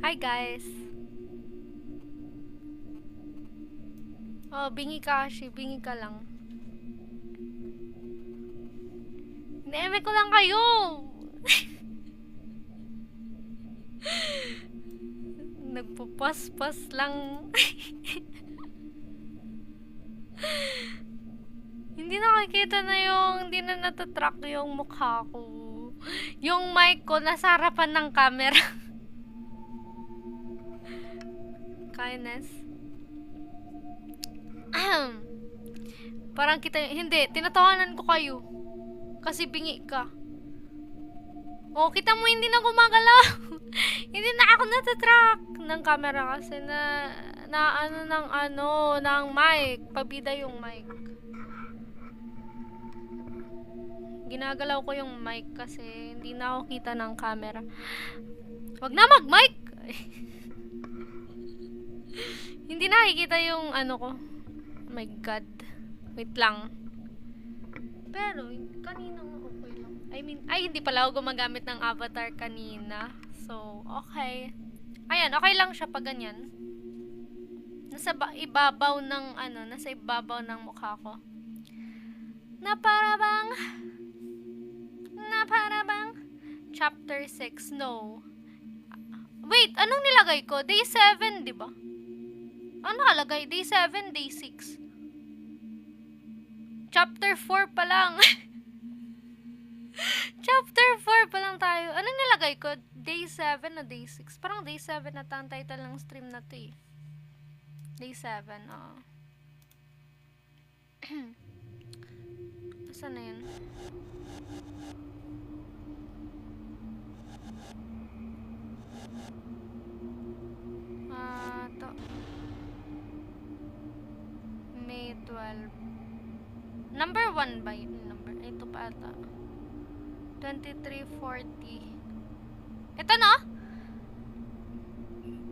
Hi guys. Oh, bingi ka, Ashi. Bingi ka lang. Neeme ko lang kayo. Nagpupas-pas lang. Hindi nakikita na hindi na natatrack yung mukha ko. Yung mic ko nasa harapan ng camera. Kindness. Parang kita, hindi, tinatawanan ko kayo. Kasi bingi ka. Oh, kita mo hindi na gumagalaw. Hindi na ako natatrack ng camera kasi ng mic. Pabida yung mic. Ginagalaw ko yung mic kasi hindi na ako kita ng camera. Wag na mag-mic! Hindi nakikita yung ko. Oh my God. Wait lang. Pero, kanina okay lang. Hindi pala ako gumagamit ng avatar kanina. So, okay. Ayan, okay lang siya pag ganyan. Nasa ibabaw ng mukha ko. Na para bang chapter 6, no. Wait, anong nilagay ko? Day 7, di ba? Ano nakalagay? Day 7, day 6. Chapter 4 pa lang. Chapter 4 pa lang tayo. Anong nilagay ko? Day 7 o day 6? Parang day 7 na ang title ng stream na to eh. Day 7, oo. Saan na yun? To. May 12. Number 1 ba yun? Ito pa ata. 2340. Ito no?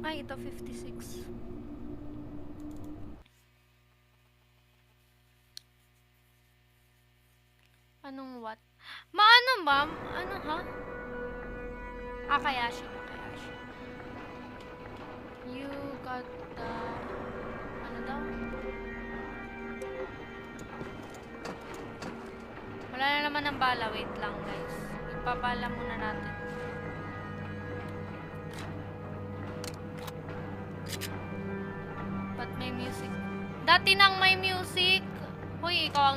Ay, ito 56. Anong what? Maano, ma'am? Ano, ha? Akayashi. You got the... Ano daw? Wala na naman ng bala. Wait lang, guys. Ipabala muna natin. Ba't may music? Dati nang may music! Hoy, ikaw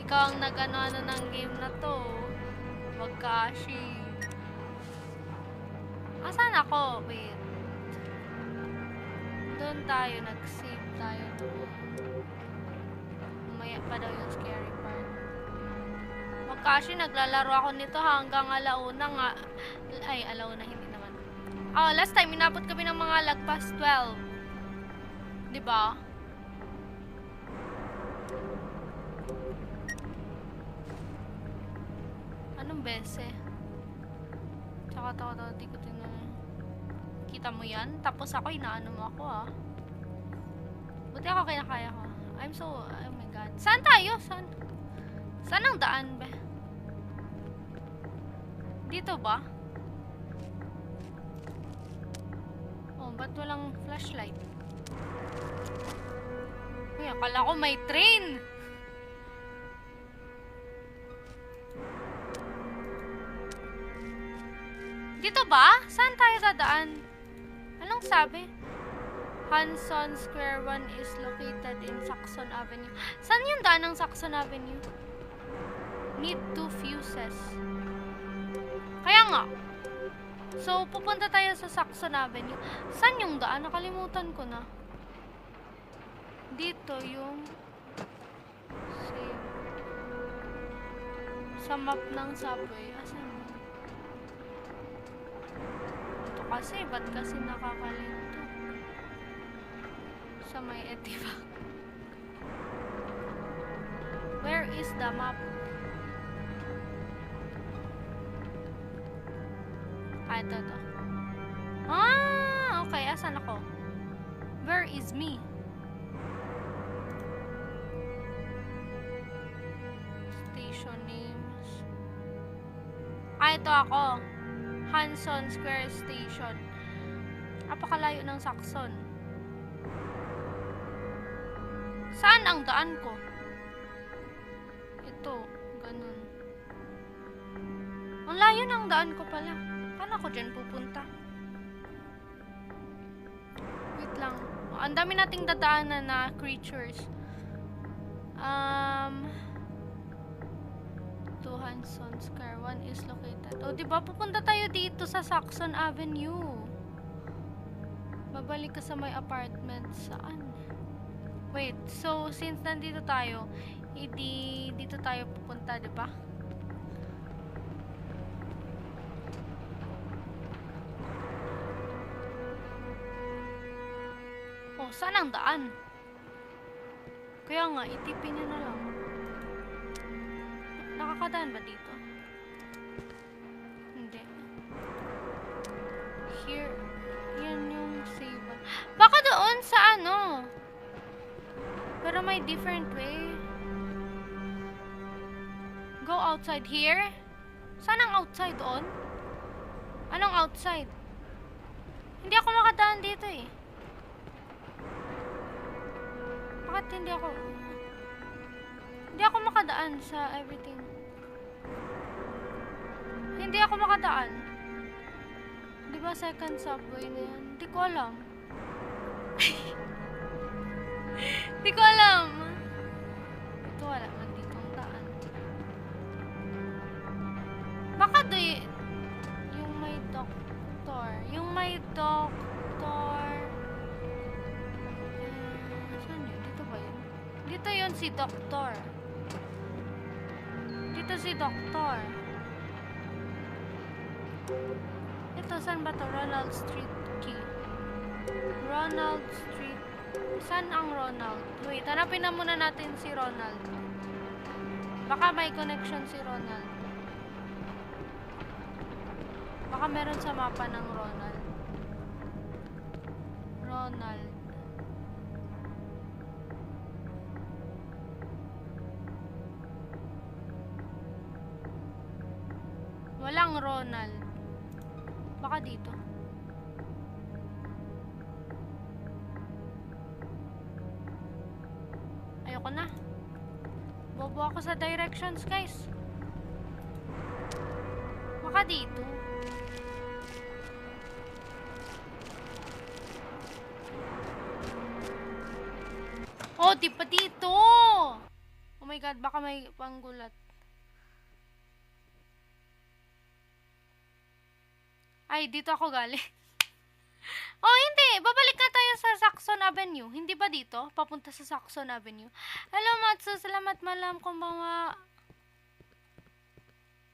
ang nag-ano ng game na to. Wag ka, Ashi. Asan ako? Wait. Doon tayo, nag-save tayo doon. Umaya pa daw yung scary part. Wag ka, Ashi, naglalaro ako nito hanggang alauna nga. Ay, alauna, hindi naman. Oh, last time, inabot kami ng mga lagpas 12. Diba? Anong bese? Tsaka di ko tinanong. Kita mo yan? Tapos ako, inaano mo ako Buti ako kinakaya ko. Oh my God. Saan tayo? Saan ang daan, be? Dito ba? Oh, ba't walang flashlight? Uy, akala ko may train! Dito ba? Saan tayo dadaan? Anong sabi? Hanson Square 1 is located in Saxon Avenue. Saan yung daan ng Saxon Avenue? Need 2 fuses. Kaya nga. So, pupunta tayo sa Saxon Avenue. Saan yung daan? Nakalimutan ko na. Dito yung... Save. Sa map ng subway. Asan? Ito kasi. Ba't kasi nakakalito? Sa may Etiba. Where is the map? Ito. Okay. Asan ako? Where is me? Station names. Ito ako. Hanson Square Station. Napakalayo ng Saxon. Saan ang daan ko? Ito, ganun. Ang layo ng daan ko pala. Paano ako dyan pupunta? Wait lang. Ang dami nating dadaanan na creatures. To Hanson Square. One is located. O, diba? Pupunta tayo dito sa Saxon Avenue. Babalik ka sa may apartment. Saan? Wait. So, since nandito tayo, hindi dito tayo pupunta, diba? Oh, saan ang daan? Kaya nga, itipin nyo na lang. Nakakadaan ba dito? Hindi. Here. Yan yung save. Baka doon sa ano? Pero may different way. Go outside here? Saan ang outside doon? Anong outside? Hindi ako makadaan dito eh. Bakit hindi ako makadaan sa everything? Hindi ako makadaan. Di ba second subway na yan? Hindi ko alam. Hindi ko alam. Ito wala. Nandito ang daan. Baka yung may doctor. Yung may doctor. Saan yun? Dito ba yun? Dito yun si doctor. Dito si doctor. Ito, saan ba to? Ronald Street Key. Ronald Street. Saan ang Ronald? Wait, hanapin na muna natin si Ronald. Baka may connection si Ronald. Baka meron sa mapa ng Ronald. Ronald. Walang Ronald. Baka dito. Ayoko na. Bobo ako sa directions, guys. Baka dito. Oh, di pa dito! Oh my god, baka may panggulat. Ay, dito ako galing. Oh, hindi. Babalik na tayo sa Saxon Avenue. Hindi ba dito? Papunta sa Saxon Avenue. Hello, Matsu. Salamat malam kung mga...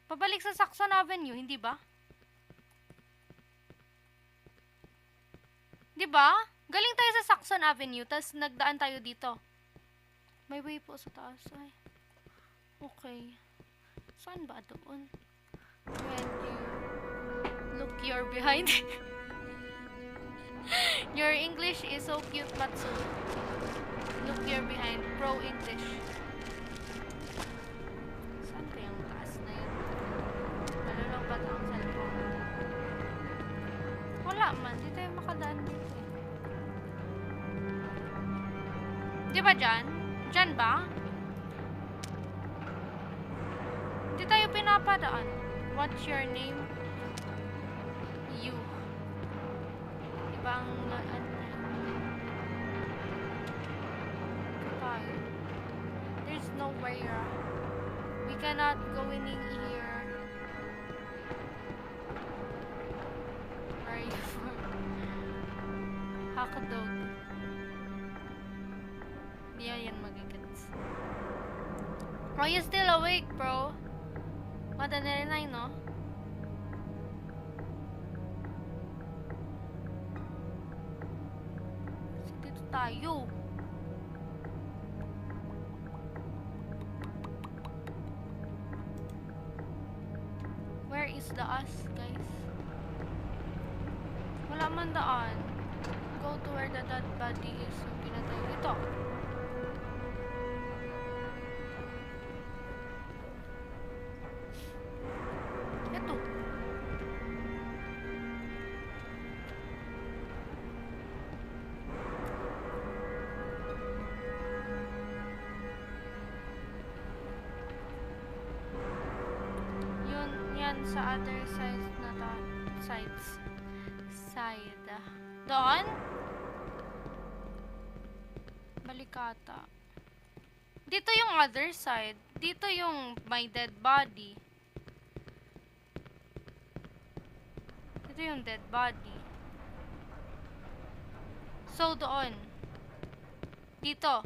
Pabalik sa Saxon Avenue, hindi ba? Di ba? Galing tayo sa Saxon Avenue, tas nagdaan tayo dito. May way po sa taas. Ay. Okay. Saan ba doon? When you look your behind. Your English is so cute, Matsu. Look your behind. Pro English. Saan kayang taas na yun? Malulungkot ang cellphone. Wala man. Di tayo makadaan dito eh. Di ba dyan? Dyan ba? Di tayo pinapadaan. What's your name? You. Ibang tayo. There's nowhere. We cannot go in here. Where are you from? Hakadog. Di yan magigets. Are you still awake, bro? Madalinay, no? Dito tayo. Where is the us, guys? Wala man daan. Go to where the dead body is. So, pinatay dito. Ito. dun sa other side na to. Side. Doon? Balikata. Dito yung other side. Dito yung my dead body. Dito yung dead body. So, doon. Dito.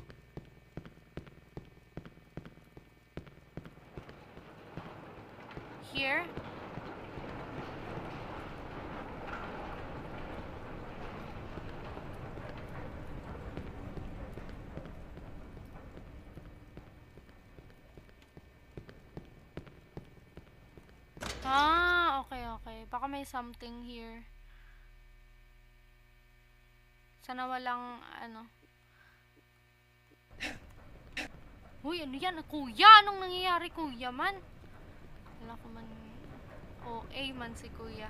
Here. Okay. Baka may something here. Sana walang, ano. Uy, ano yan? Kuya! Anong nangyayari, kuya man? Wala ko man. OA man si kuya.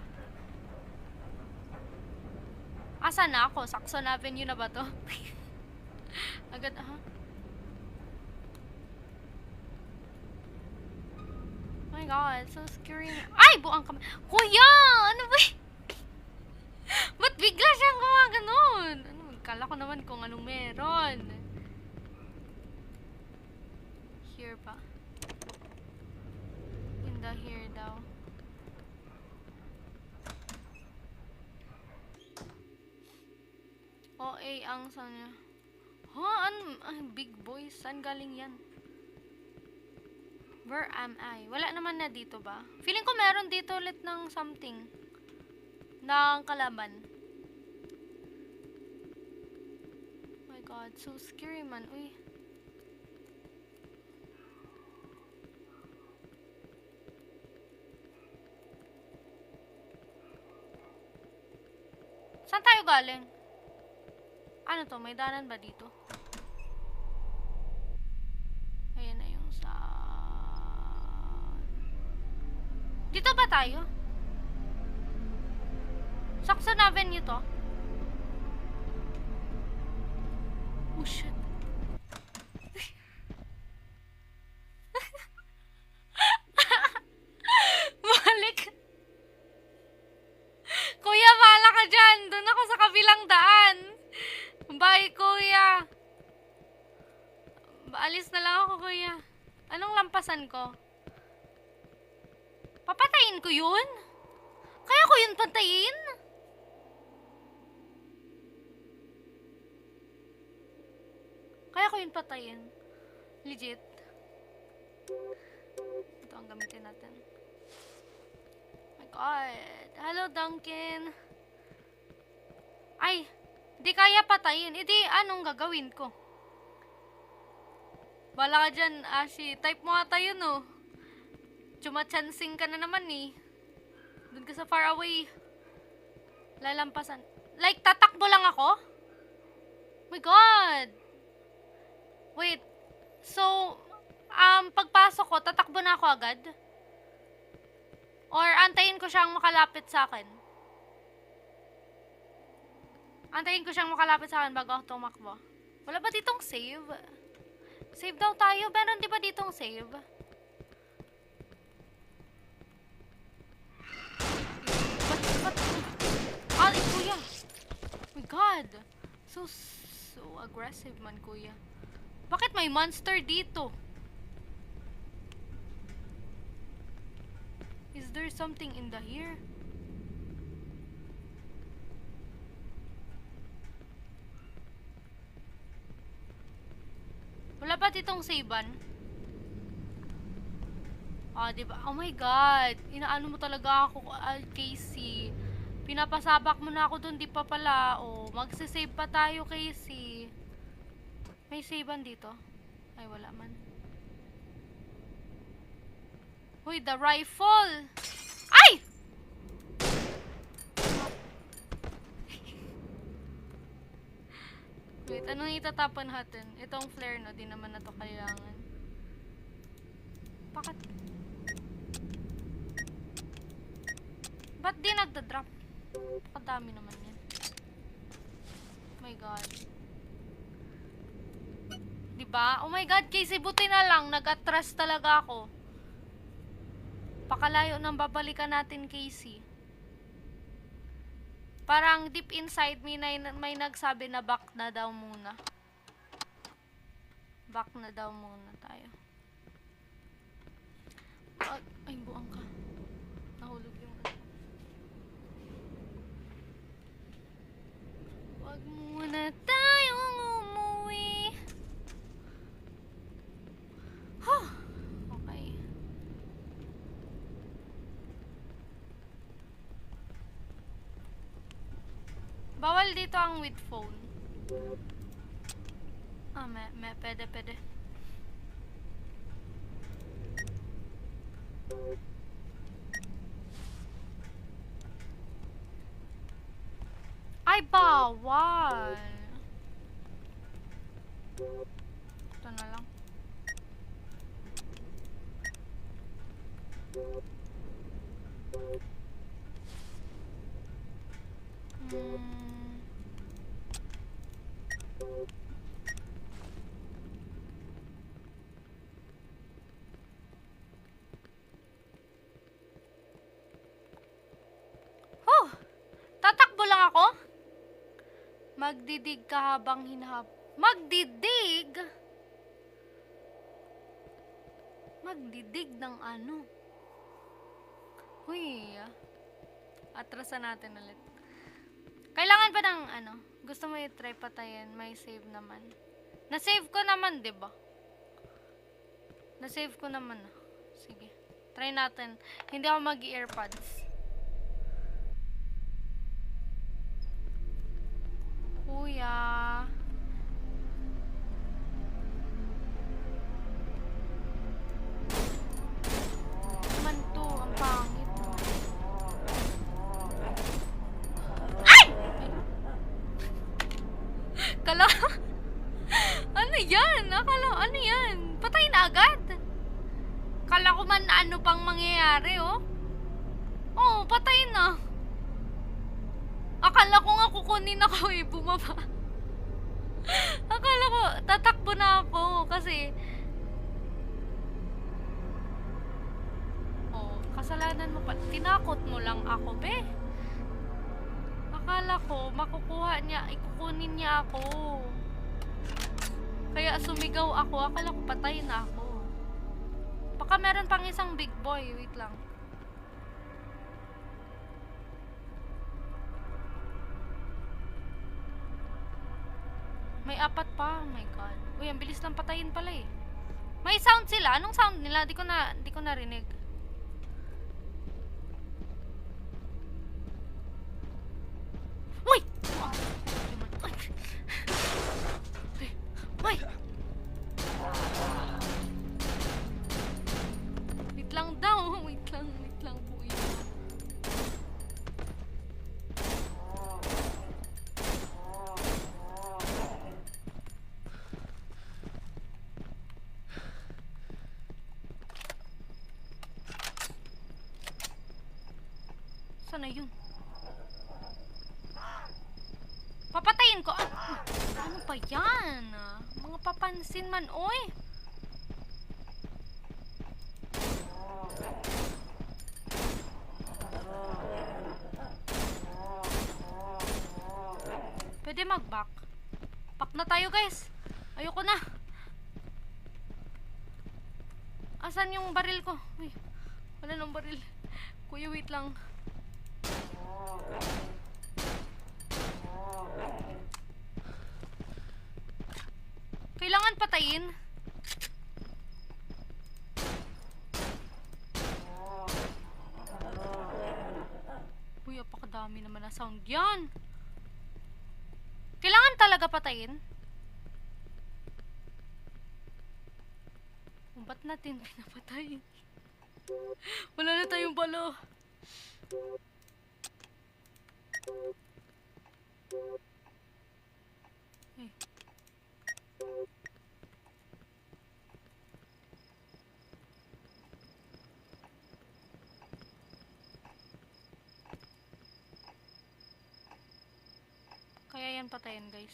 Asa na ako? Saxon Avenue na ba to? Agad, ha? Oh my god, so scary. Ay! Buang kami. Kuya! Ano ba? Ba't bigla siyang gumaganon? Ano, kala ko naman kung anong meron. Here pa. In the here daw. OA ang sana. Ha? Big boy. Saan galing yan? Where am I? Wala naman na dito ba? Feeling ko meron dito ulit ng something. Ng kalaban. Oh my god, so scary man. Uy. Saan tayo galing? Ano to? May daanan ba dito? Ayan na yung sa... Dito ba tayo? Saxon Avenue to? Oh shit. Balik. Kuya, bahala ka dyan. Doon ako sa kabilang daan. Bye, kuya. Alis na lang ako, kuya. Anong lampasan ko? Papatayin ko yun? Kaya ko yun patayin? Kaya ko yun patayin. Legit. Ito ang gamitin natin. Oh my god. Hello, Duncan. Ay, di kaya patayin. Di, anong gagawin ko? Bala ka dyan, Ashi. Type mo ata yun, oh. Chumachansing ka na naman, eh. Doon ka sa far away. Lalampasan. Like, tatakbo lang ako? Oh my god. Wait. So, pagpasok ko, tatakbo na ako agad? Or antayin ko siyang makalapit sa akin? Antayin ko siyang makalapit sa akin bago ako tumakbo. Wala ba ditong save? Save daw tayo. Meron di ba ditong save? Ba't? Ay, kuya. Oh my god. So aggressive man, kuya. Bakit may monster dito? Is there something in the here? Wala ba ditong savean? Diba? Oh my god. Inaano mo talaga ako, Casey. Pinapasabak mo na ako dun, di pa pala. Magsisave pa tayo, Casey. May savean dito? Ay, wala man. Uy, the rifle! Ay! Wait, anong itatapon natin? Itong flare, no? Di naman na to kailangan. Bakit? Ba't di nagda-drop? Pakadami naman yan. Oh my god. Diba? Oh my god, Casey, buti na lang. Nag-atras talaga ako. Pakalayo ng babalikan natin, Casey. Parang deep inside me may nagsabi na back na daw muna. Back na daw muna tayo. Ay, buang ka. Nahulog yung ano. Wag muna tayong umuwi. Huh. Okay. Bawal dito ang with phone. Pwede. Ay, bawal. Ito na lang. Tatakbo lang ako? Magdidig ka habang hinahap. Magdidig? Magdidig ng ano? Huy. Atrasan natin ulit. Kailangan pa ng ano? Gusto mo i-try patayin? May save naman. Na-save ko naman, diba? Na-save ko naman. Sige. Try natin. Hindi ako mag-earpods. Kuya. Naman to, ang pangit. Ay! Kala, ano yan? Akala, ano yan? Patay na agad. Kala ko man ano pang mangyayari, oh. Oh, patay na. Akala ko nga kukunin ako eh, bumaba. Akala ko, tatakbo na ako kasi... Oh, kasalanan mo pa. Tinakot mo lang ako, be. Akala ko, makukuha niya, ikukunin niya ako. Kaya sumigaw ako, akala ko patay na ako. Baka meron pang isang big boy, wait lang. May apat pa. Oh my god. Uy, ang bilis lang patayin pala eh. May sound sila. Anong sound nila? Di ko narinig. Uy! Uy! Wait lang daw. Wait lang po yun. Na yun. Papatayin ko. Ano pa yan? Mga papansin man, oy. Pwede mag-back. Back na tayo, guys. Ayoko na. Asan yung baril ko? Uy, wala nang baril. Kuya, wait lang. Kailangan patayin. Uy, apakadami naman na sound yan. Kailangan talaga patayin. Ba't natin pinapatay? Wala na tayong bala. Hey. Kaya yan patayin, guys.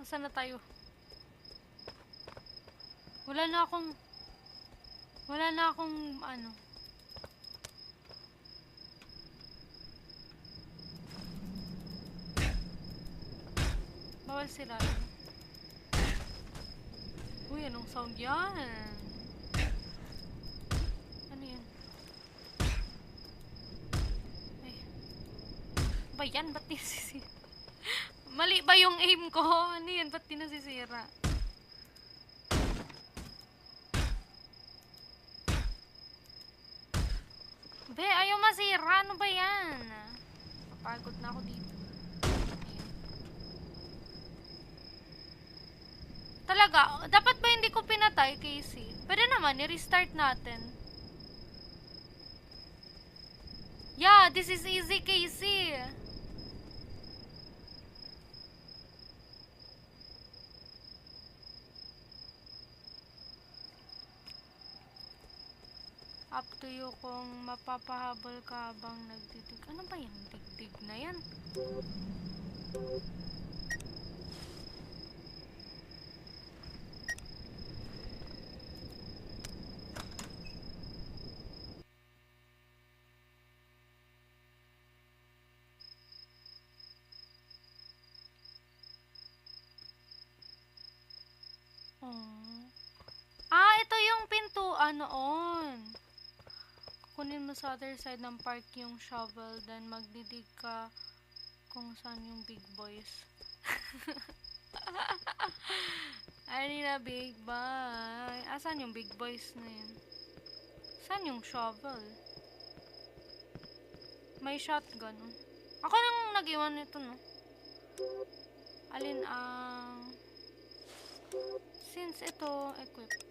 Saan na tayo? Wala na akong ano. Bawal sila. Uy, anong sound yan? Ano yan? Ay. Ba yan? Ba't nasisira? Mali ba yung aim ko? Ano yan? Ba't di nasisira? Be, ayaw masira. Ano ba yan? Napagod na ako dito. Ayan. Talaga, dapat ba hindi ko pinatay, Casey? Pwede naman, i-restart natin. Yeah, this is easy, Casey. Up to you kung mapapahabol ka habang nagdidig. Ano ba yung digdig na yan? Oh. Ah, ito yung pintuan noon. Kunin mo sa other side ng park yung shovel, then magdidig ka kung saan yung big boys. Ay na big boy. Asan yung big boys na yun? Saan yung shovel? May shotgun. Oh. Ako nang nag-iwan nito, no? Alin ang... Since ito, equip.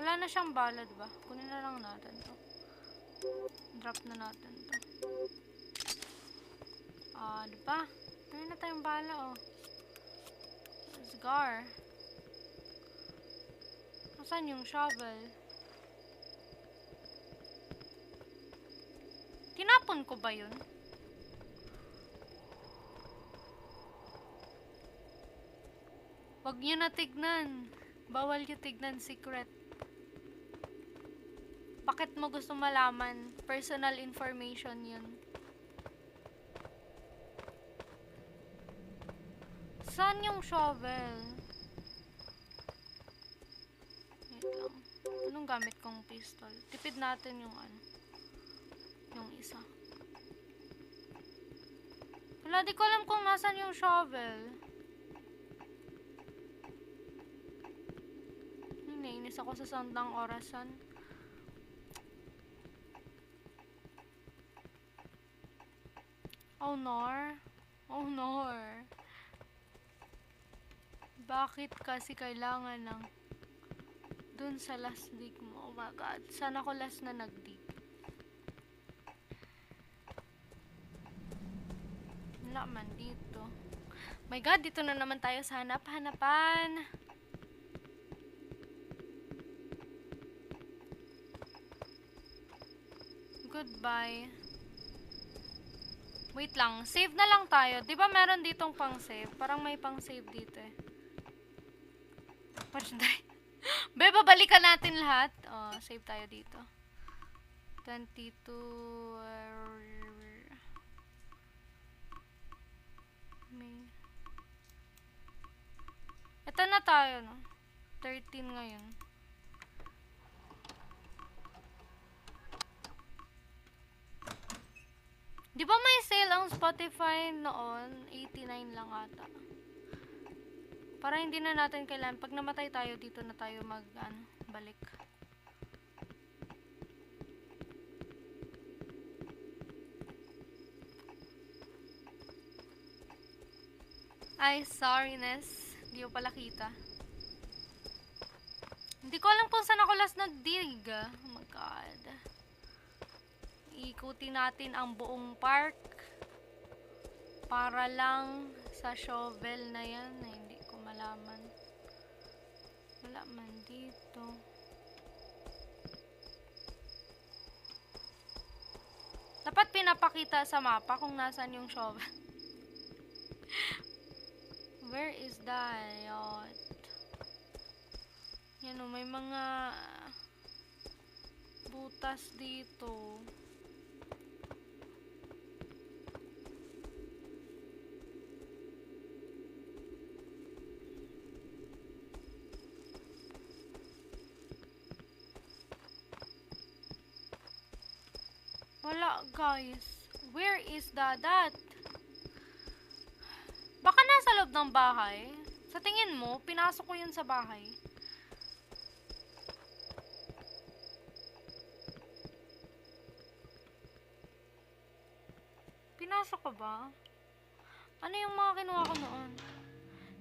Wala na siyang bala, diba? Kunin na lang natin to. Drop na natin to. Ah, diba? Kunin na tayong bala, oh. Scar. Saan yung shovel? Tinapon ko ba yun? Wag nyo na tignan. Bawal nyo tignan, secret. Bakit mo gusto malaman? Personal information yun. Saan yung shovel? Wait lang. Anong gamit kong pistol? Tipid natin yung ano. Yung isa. Wala, di ko alam kung nasan yung shovel. Nainis ako sa sound ng orasan. Oh nor. Oh nor. Bakit kasi kailangan ng dun sa last dig mo? Oh my god. Sana ako last na nagdig. Wala man dito. My god, dito na naman tayo sa hanap-hanapan. Goodbye. Wait lang, save na lang tayo. 'Di ba meron ditong pang-save? Parang may pang-save dito eh. Be, babalikan natin lahat. Oh, save tayo dito. 22 May. Ito na tayo, no? 13 ngayon. Di ba may sale ang Spotify noon? 89 lang ata. Para hindi na natin kailangan. Pag namatay tayo, dito na tayo balik. Ay, sorryness. Hindi ko pala kita. Hindi ko alam kung saan ako last nagdig. Oh my god. Ikutin natin ang buong park para lang sa shovel na yan na hindi ko malaman. Wala man dito. Dapat pinapakita sa mapa kung nasan yung shovel. Where is that? Yan o, may mga butas dito. Wala, guys. Where is that? Baka nasa loob ng bahay. Sa tingin mo, pinasok ko yun sa bahay. Pinasok ka ba? Ano yung mga kinuha ko noon?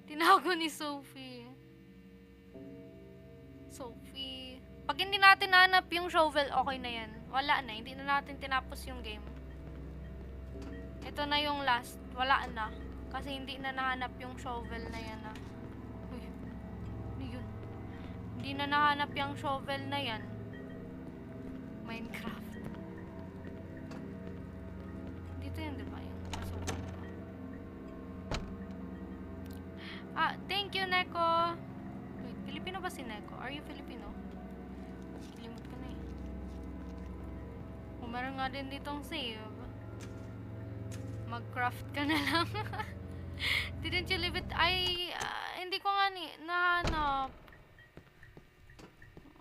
Tinago ni Sophie. Sophie. Pag hindi natin nahanap yung shovel, okay na yan. Wala na. Hindi na natin tinapos yung game. Ito na yung last. Wala na. Kasi hindi na nahanap yung shovel na yan. Uy. Ano yun? Hindi na nahanap yung shovel na yan. Minecraft. Dito yan, diba? Yung shovel. Thank you, Neko. Wait, Filipino ba si Neko? Are you Filipino? Limot ko na eh. Meron nga din ditong save. Mag-craft ka na lang. Didn't you leave it? Hindi ko nga nahanap.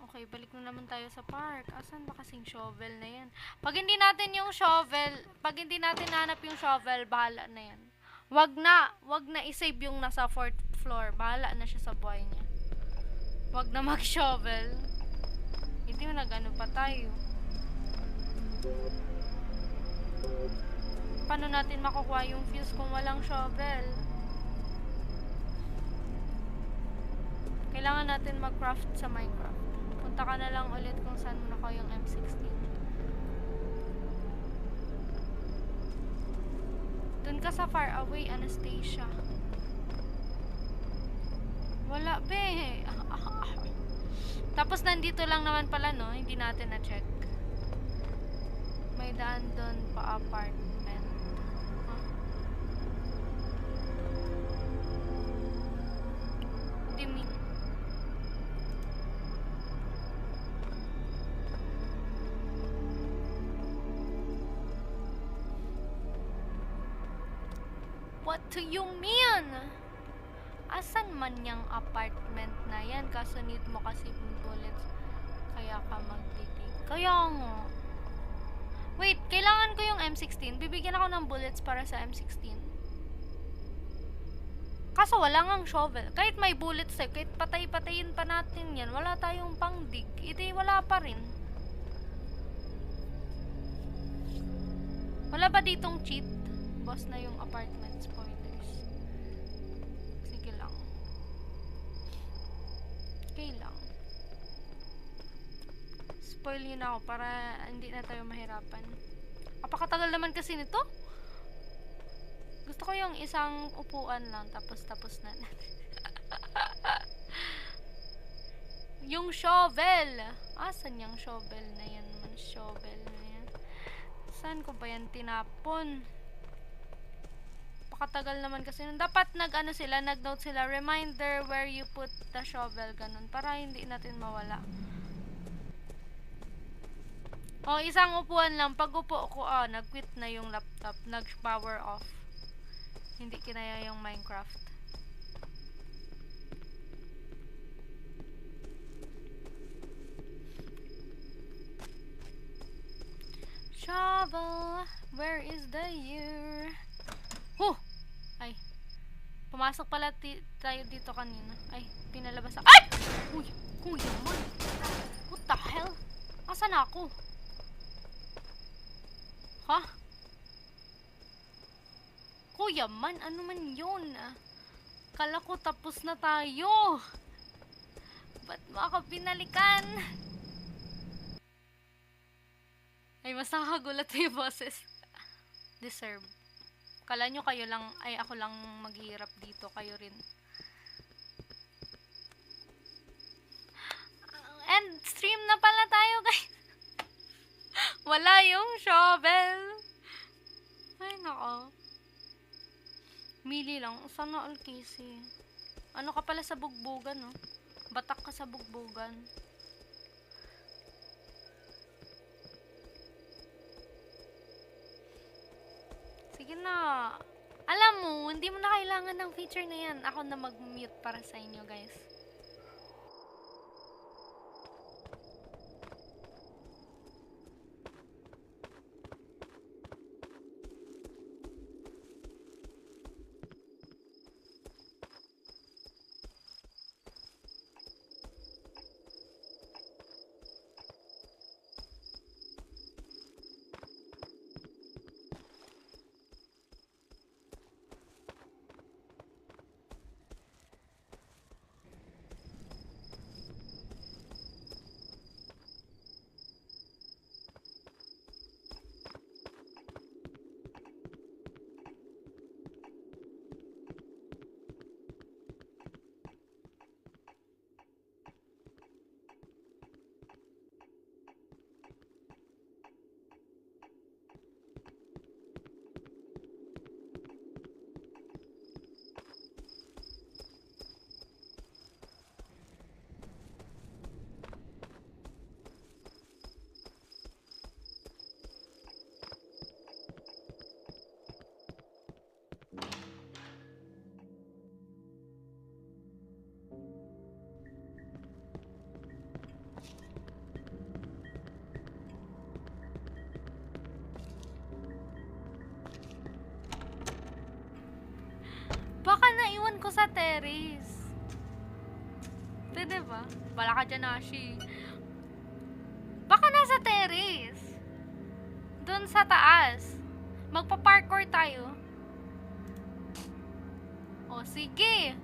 Okay, balik na naman tayo sa park. Asan ba kasing shovel na yan? Pag hindi natin nahanap yung shovel, bahala na yan. Wag na i-save yung nasa 4th floor. Bahala na siya sa buhay niya. Wag na mag-shovel. Hindi mo nag-ano pa tayo. Paano natin makukuha yung fuse kung walang shovel? Kailangan natin mag-craft sa Minecraft. Punta ka na lang ulit kung saan mo nakuha yung M16. Dun ka sa far away, Anastasia. Wala, be. Tapos nandito lang naman pala, no? Hindi natin na-check. May daan doon pa apartment. Huh? What do you mean? What do you mean? Asan man yung apartment na yan? Kaso need mo kasi bullets. Kaya ka magtitig. Kaya nga. Wait, kailangan ko yung M16. Bibigyan ako ng bullets para sa M16. Kaso wala ngang shovel. Kahit may bullets tayo, kahit patay-patayin pa natin yan, wala tayong pangdig. Iti wala pa rin. Wala ba ditong cheat? Boss na yung apartment spoilers. Sige lang. Okay lang. Spoil yun ako para hindi na tayo mahirapan. Apakatagal naman kasi nito. Gusto ko yung isang upuan lang tapos na natin. Yung shovel. Asan yung shovel na yan man? Shovel na yan. Saan ko ba yan tinapon? Pakatagal naman kasi nun. Dapat nag-note sila, reminder where you put the shovel, ganun. Para hindi natin mawala. O, isang upuan lang. Pag upo ko, nag-quit na yung laptop. Nag-power off. Hindi kinaya yung Minecraft. Shovel, where is the year? Ay, pumasok pala tayo dito kanina. Ay, pinalabas ako. Ay! Uy, kuya man. What the hell? Asan ako? Ha? Kuya man, ano man yun? Kala ko tapos na tayo. Ba't mo ako pinalikan? Ay, mas nakakagulat yung boses. Deserve. Kala nyo kayo lang, ay ako lang maghihirap dito, kayo rin. And stream na pala tayo, guys. Wala yung shovel. Ay, nako. Mili lang. Sana all Casey. Ano ka pala sa bugbugan, no? Batak ka sa bugbugan. Sige na. Alam mo, hindi mo na kailangan ng feature na yan. Ako na mag-mute para sa inyo, guys. Baka naiwan ko sa terrace. Diba? Bala ka dyan, Ashi. Baka nasa terrace. Doon sa taas. Magpa-parkour tayo. O, sige.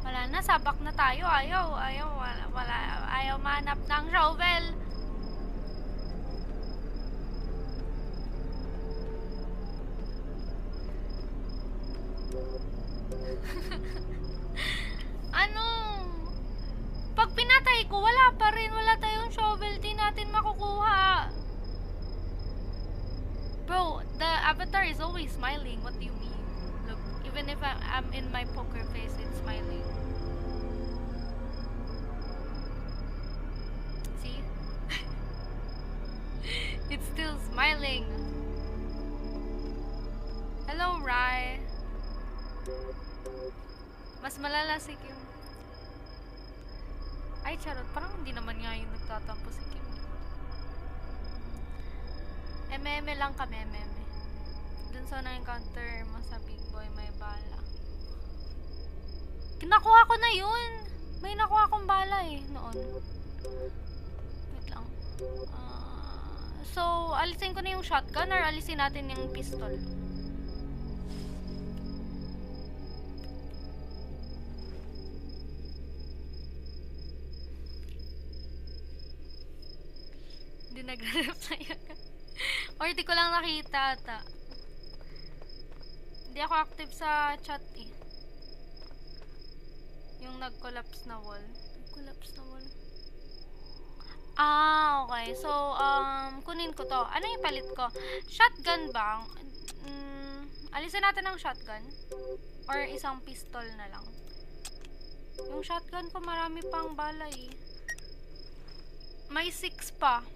Wala na, sabak na tayo. Ayaw manap ng shovel. Ano? Pag pinatay ko, wala pa rin. Wala tayong shovel. Di natin makukuha. Bro, the avatar is always smiling. What do you mean? Look, even if I'm in my poker face, it's smiling. See? It's still smiling. Hello, Rai. Mas malala si Kim. Ay, charot. Parang hindi naman nga yung nagtatampo si Kim. Meme lang kami, meme. Dun sa na-encounter mo sa Big Boy, may bala. Kinakuha ko na yun! May nakuha akong bala eh, noon. Wait lang. So, alisin ko na yung shotgun or alisin natin yung pistol? Hindi nagre-reply agad. Or di ko lang nakita ata. Hindi ako active sa chat eh. Yung nag-collapse na wall. Nag-collapse na wall. Ah, okay. So, kunin ko to. Ano yung palit ko? Shotgun ba? Alisin natin ang shotgun. Or isang pistol na lang. Yung shotgun ko marami pang bala eh. May 6 pa.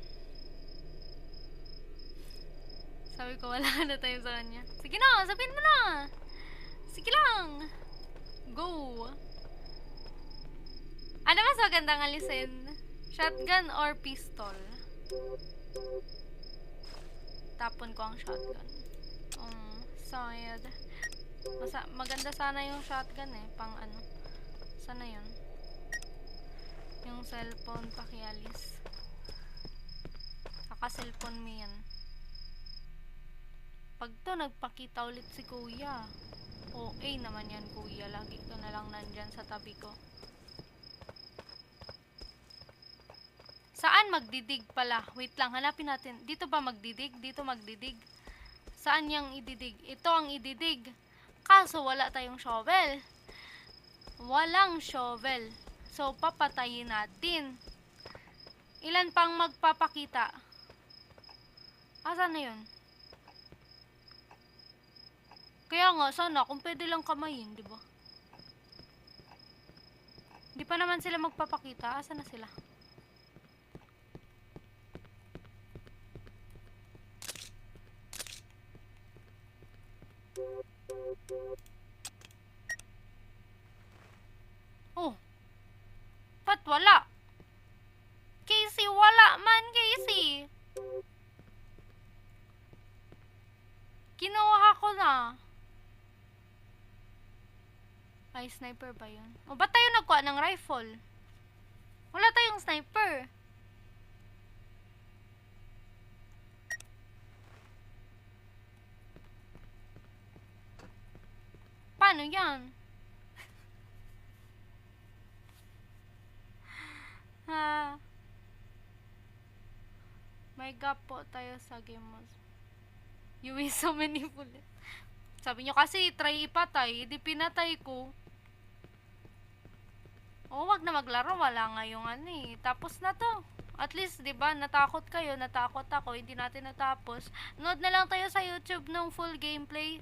Sabi ko, wala na tayo sa kanya. Sige na, sabihin mo na. Sige lang. Go. Ano mas magandang alisin? Shotgun or pistol? Tapon ko ang shotgun. Sayad. Maganda sana yung shotgun eh. Pang ano. Sana yun? Yung cellphone pakialis. Kaka-cellphone mo yan. Pag to, nagpakita ulit si kuya. OA naman yan kuya. Lagi ka na lang nandyan sa tabi ko. Saan magdidig pala? Wait lang, hanapin natin. Dito ba magdidig? Dito magdidig. Saan yung ididig? Ito ang ididig. Kaso wala tayong shovel. Walang shovel. So, papatayin natin. Ilan pang magpapakita? Asan na yun? Kaya nga, sana, kung pwede lang kamayin, di ba? Di pa naman sila magpapakita. Asan na sila? Oh. Ba't wala? Casey, wala man, Casey. Kinuha ko na. Ay, sniper ba yun? O, ba't tayo nagkuha ng rifle? Wala tayong sniper. Paano yan? Ha? May gap po tayo sa game mode. You waste so many bullets. Sabi nyo kasi, try ipatay. Di pinatay ko. Oh, wag na maglaro. Wala nga yung ano eh. Tapos na to. At least, di ba, natakot kayo, natakot ako, hindi natin natapos. Nood na lang tayo sa YouTube ng full gameplay.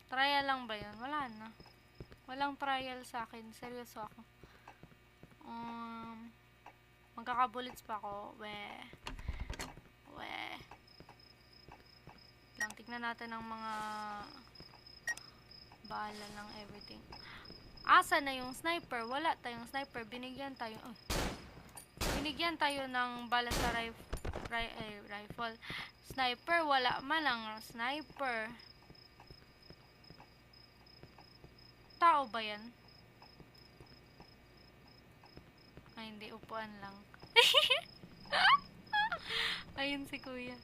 Trial lang ba yun? Wala na. Walang trial sa akin. Seryoso ako. Magkakabullets pa ako. Weh. Lang, tignan natin ang mga bala ng everything. Asa na yung sniper? Wala tayong sniper. Binigyan tayo ng bala sa rifle. Sniper, wala man ang sniper. Tao ba yan? Ay, hindi. Upuan lang. Ayun si kuya.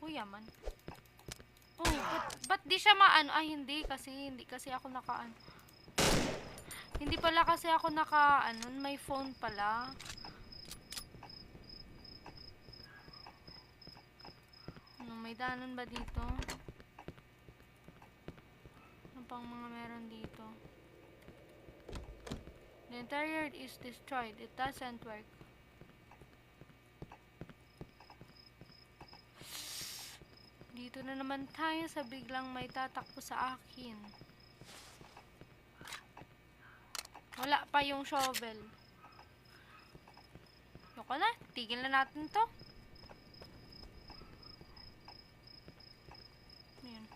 Kuya man. Oh, ba't di siya maano? Ay, hindi kasi ako nakaan. Hindi pala kasi ako naka may phone pala. May danon ba dito? Ano pang mga meron dito? The interior is destroyed. It doesn't work. Dito na naman tayo sa biglang may tatakbo sa akin. Wala pa yung shovel. Loko na. Tigil na natin to. Ayan.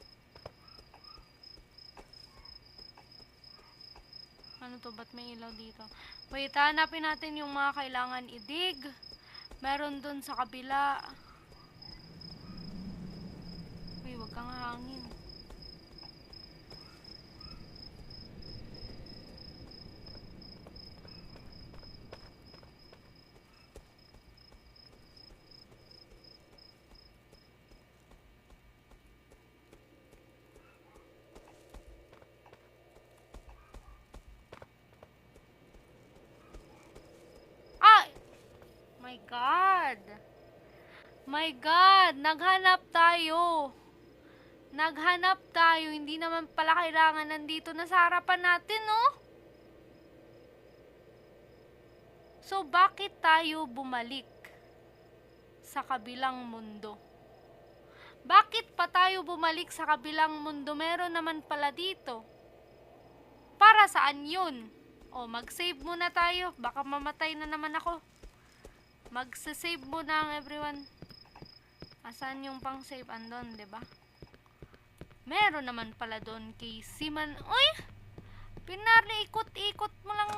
Ano to? Ba't may ilaw dito? Wait, hanapin natin yung mga kailangan idig. Meron dun sa kabila. kang hangin. Ay! My God! My God! Naghanap tayo! Naghanap tayo, hindi naman pala kailangan nandito na sa harapan natin, no? So, bakit tayo bumalik sa kabilang mundo? Bakit pa tayo bumalik sa kabilang mundo? Meron naman pala dito. Para saan yun? O, mag-save muna tayo. Baka mamatay na naman ako. Mag-save muna ang everyone. Asan yung pang-save? Andon, diba? Meron naman pala doon kay Siman. Uy! Pinari, ikot-ikot mo lang.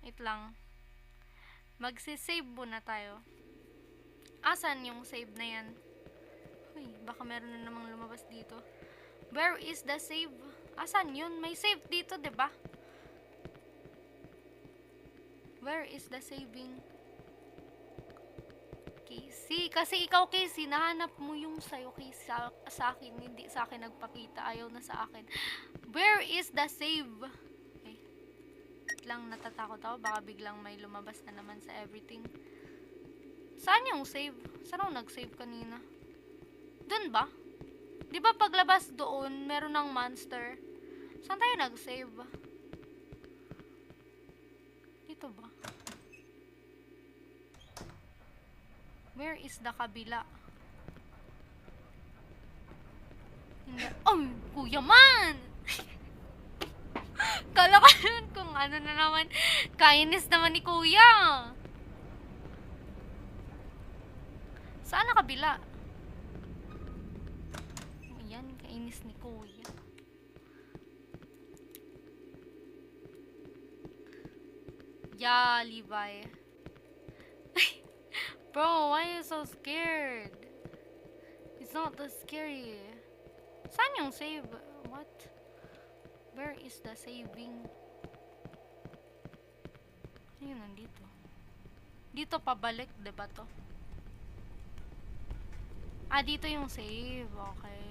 Wait lang. Magsi-save muna tayo. Asan yung save na yan? Uy, baka meron na namang lumabas dito. Where is the save? Asan yun? May save dito, diba? Where is the saving? Casey, kasi ikaw Casey, nahanap mo yung sa'yo Casey, sa akin, hindi sa akin nagpakita, ayaw na sa akin. Where is the save? Okay. Lang natatakot ako, baka biglang may lumabas na naman sa everything. Saan yung save? Saan ako nag-save kanina? Dun ba? Di ba paglabas doon, meron ng monster? Saan tayo nag-save? Dito ba? Where is the kabila? Hindi. Oh, kuya man! Kala ko naman kung ano na naman. Kainis naman ni kuya. Saan na kabila? Ayan, kainis ni kuya. Yeah, Levi. Bro, why are you so scared? It's not that scary. Saan yung save? What? Where is the saving? Ayun, nandito. Dito pabalik, diba to? Ah, dito yung save. Okay.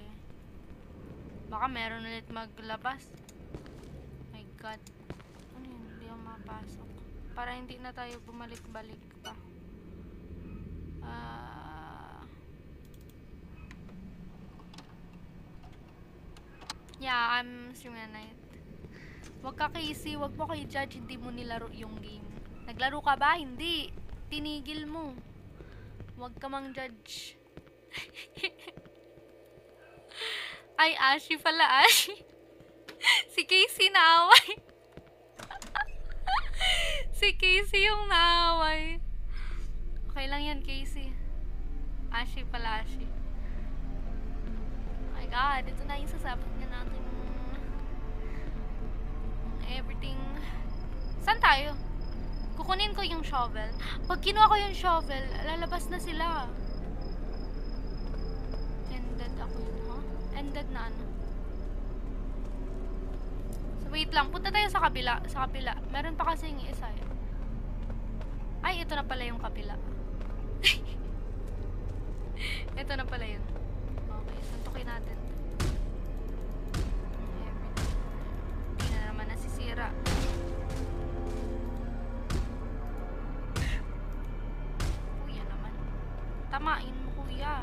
Baka meron ulit maglabas. My God. Ano yun? Hindi ako mapasok. Para hindi na tayo bumalik-balik pa. Yeah, I'm streaming at night. Wag ka Casey, wag mo kayo judge, hindi mo nilaro yung game. Naglaro ka ba? Hindi. Tinigil mo. Wag ka mang judge. Ay, Ashi pala, Ashi. Si Casey naaway. Si Casey yung naaway. Okay lang yan, Casey. Ashi pala, Ashi. Oh my God, ito na yung sasabot niya natin. Everything. Saan tayo? Kukunin ko yung shovel. Pag kinuha ko yung shovel, lalabas na sila. Ended ako yun, huh? Ended na ano? So, wait lang. Punta tayo sa kabila. Sa kabila. Meron pa kasing isa eh. Ay, ito na pala yung kabila. Ito na pala yun. Okay, suntukin natin. Hindi na naman nasisira. Kuya naman. Tamain mo, kuya.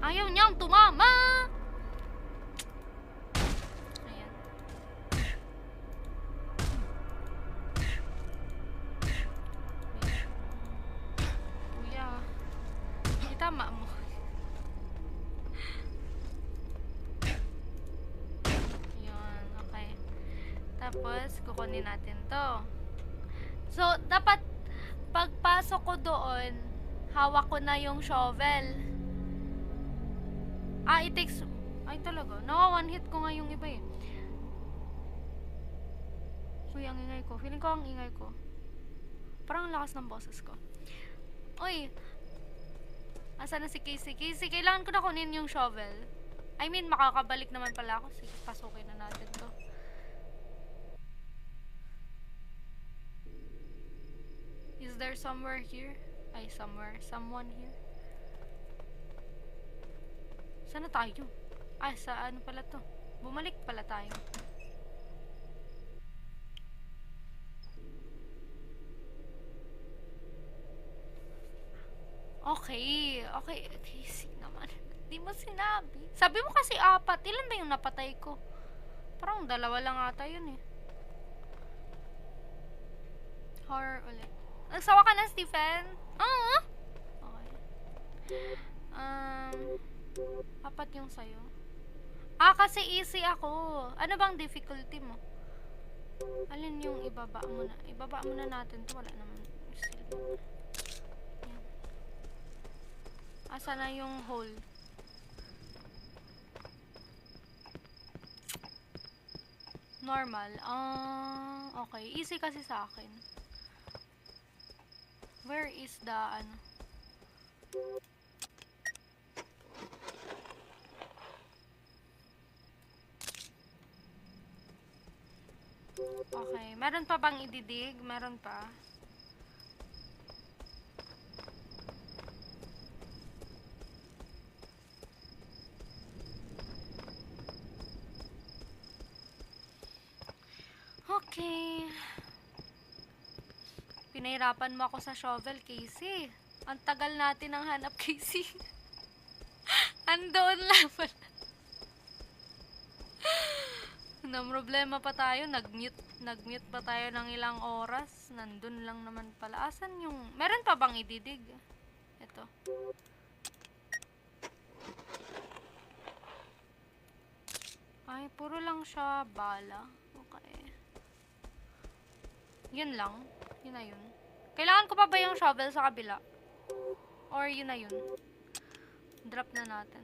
Ayaw niyang tumama! Ayan. Kuya. Itama mo. Ayan, okay. Tapos, kukunin natin to. So, dapat pagpasok ko doon, hawak ko na yung shovel. Ah, it takes... Ay, talaga. One hit ko nga yung iba eh. Uy, ang ingay ko. Feeling ko ang ingay ko. Parang ang lakas ng boses ko. Uy, asa na si Casey? Casey, kailangan ko na kunin yung shovel. I mean, makakabalik naman pala ako. Sige, pasukin na natin to. Is there somewhere here? Ay, someone here? Saan na tayo? Ah, sa ano pala to? Bumalik pala tayo. Okay. Casey naman. Di mo sinabi. Sabi mo kasi 4. Ilan ba yung napatay ko? Parang 2 lang ata yun eh. Horror ulit. Nagsawa ka na, Stephen? Okay. 4 yung sayo. Kasi easy ako. Ano bang difficulty mo? Alin yung ibaba mo na? Ibaba mo na natin to. Wala naman. Yan. Asa na yung hole? Normal. Okay. Easy kasi sa akin. Where is the ano? Okay. Meron pa bang ididig? Meron pa. Okay. Pinahirapan mo ako sa shovel, Casey. Ang tagal natin ang hanap, Casey. Andoon lang pala. Nang problema pa tayo, nag-mute pa tayo ng ilang oras. Nandun lang naman pala. Asan yung... Meron pa bang ididig? Ito. Ay, puro lang siya bala. Okay. Yun lang. Yun na yun. Kailangan ko pa ba yung shovel sa kabila? Or yun na yun? Drop na natin.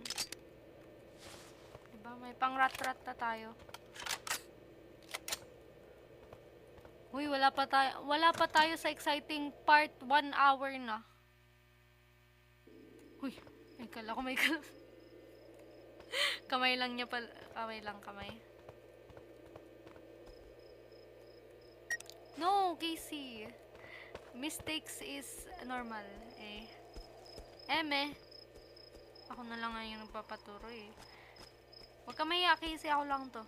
Diba? May pang rat-rat na tayo. Uy, wala pa tayo sa exciting part. 1 hour na. Uy, may kala ko. Kamay lang niya pala. Kamay. No, Casey. Mistakes is normal. Ako na lang yung nagpapaturo eh. Huwag ka mahiya, Casey. Ako lang to.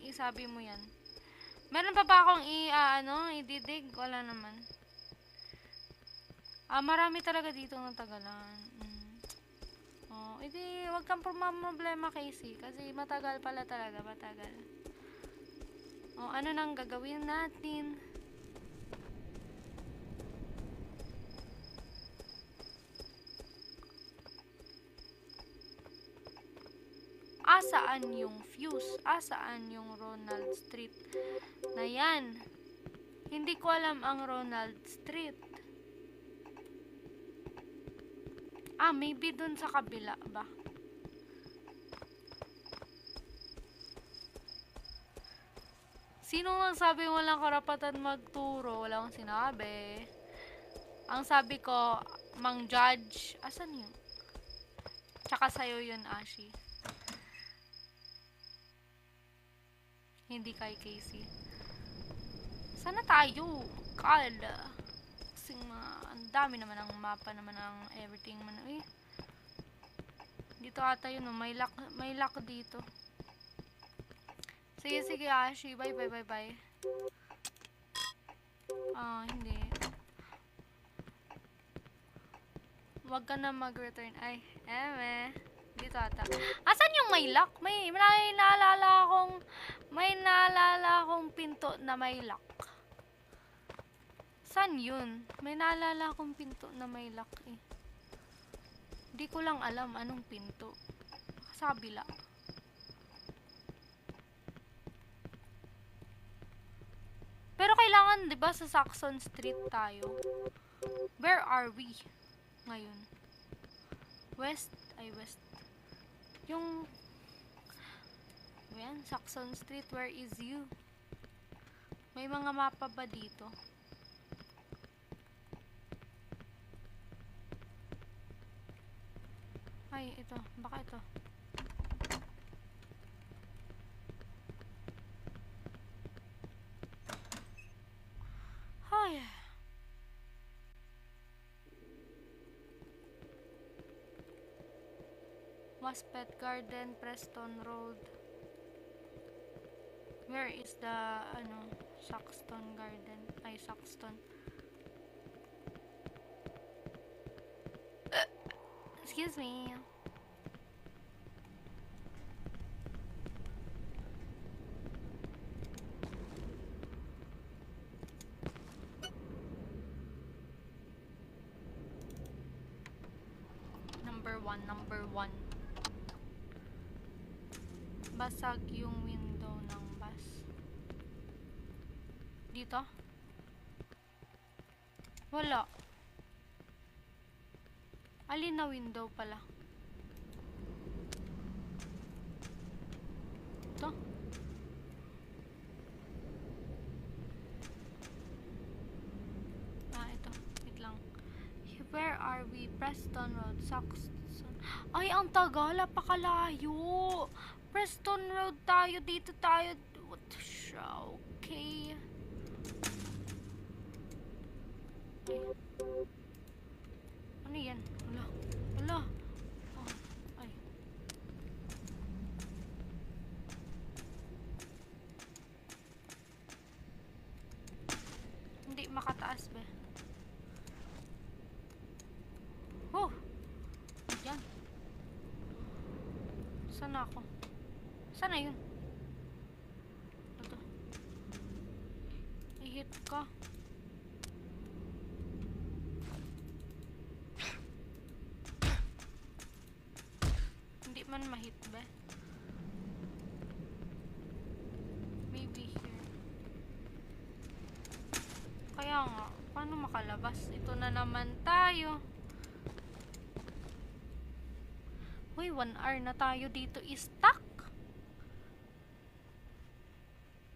Isabi mo yan. Meron pa ba akong ididig? Wala naman. Marami talaga dito ng tagalan. Wag kang problema, Casey. Kasi matagal pala talaga, matagal. Ano nang gagawin natin? Asaan yung fuse? Asaan yung Ronald Street? Na yan. Hindi ko alam ang Ronald Street. Maybe dun sa kabila ba? Sino ang sabi walang karapatan magturo? Wala akong sinabi. Ang sabi ko, Mang Judge. Asan yun? Tsaka sa'yo yun, Ashi. Hindi kay Casey. Sana tayo. God. Kasing ang dami naman ang mapa naman ang everything man. Dito ata yun. May lock dito. Sige, Ashi. Bye. Hindi. Wag ka na mag-return. Ay, dito ata. Asan yung may lock? May naalala akong pinto na may lock. Saan yun? May naalala akong pinto na may lock eh. Hindi ko lang alam anong pinto. Sa kabila. Pero kailangan, 'di ba, sa Saxon Street tayo. Where are we ngayon? West. Yung Saxon Street, where is you? May mga mapa ba dito? Ay, ito. Baka ito. Ay. Waspet Garden, Preston Road. Where is the, Saxton Garden? Ay, Saxton. Excuse me. Number one. Basag yung window ng bus. Dito? Wala. Alin na window pala? Ito? Ito. Wait lang. Where are we? Preston Road, Saxton. Ay, ang tagal. Napakalayo. Preston Road tayo. Dito tayo. What the siya? Okay. Ano yan? Wala. Wala. Oh, ay. Hindi makataas ba? Oh! Yan. Saan ako? Saan na yun? Ito. I-hit ka. Hindi man ma-hit ba? Maybe here. Kaya nga, paano makalabas? Ito na naman tayo. Uy, 1 hour na tayo dito stuck.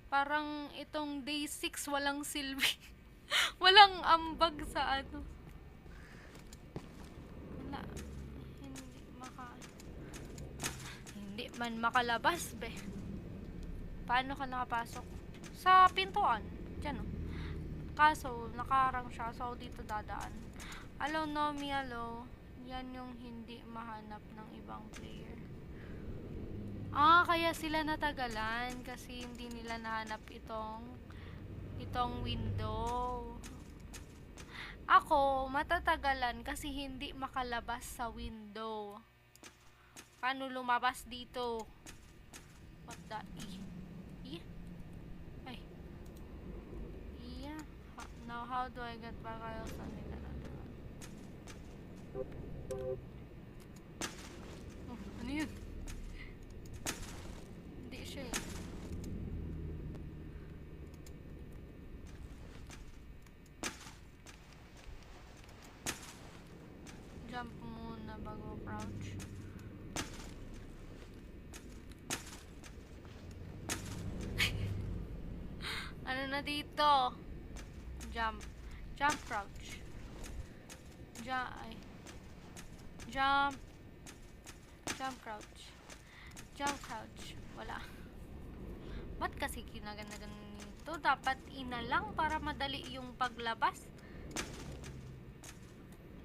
Parang itong day 6 walang silbi. Walang ambag sa ano. Wala. Hindi man makalabas, be. Paano ka nakapasok? Sa pintuan. Diyan, oh. Kaso, nakarang siya. So, dito dadaan. Hello, Nomi, hello. Yan yung hindi mahanap ng ibang player. Kaya sila natagalan kasi hindi nila nahanap itong window. Ako, matatagalan kasi hindi makalabas sa window. Paano lumabas dito? What the Ay. Yeah. Now, how do I get back out on it? Oh, ano yun? Hindi siya eh. Jump muna bago crouch. Ano na dito? Jump. Jump, crouch. Jump. Jump, crouch. Jump, crouch. Wala. Ba't kasi kinaganagan nito? Dapat ina lang para madali yung paglabas.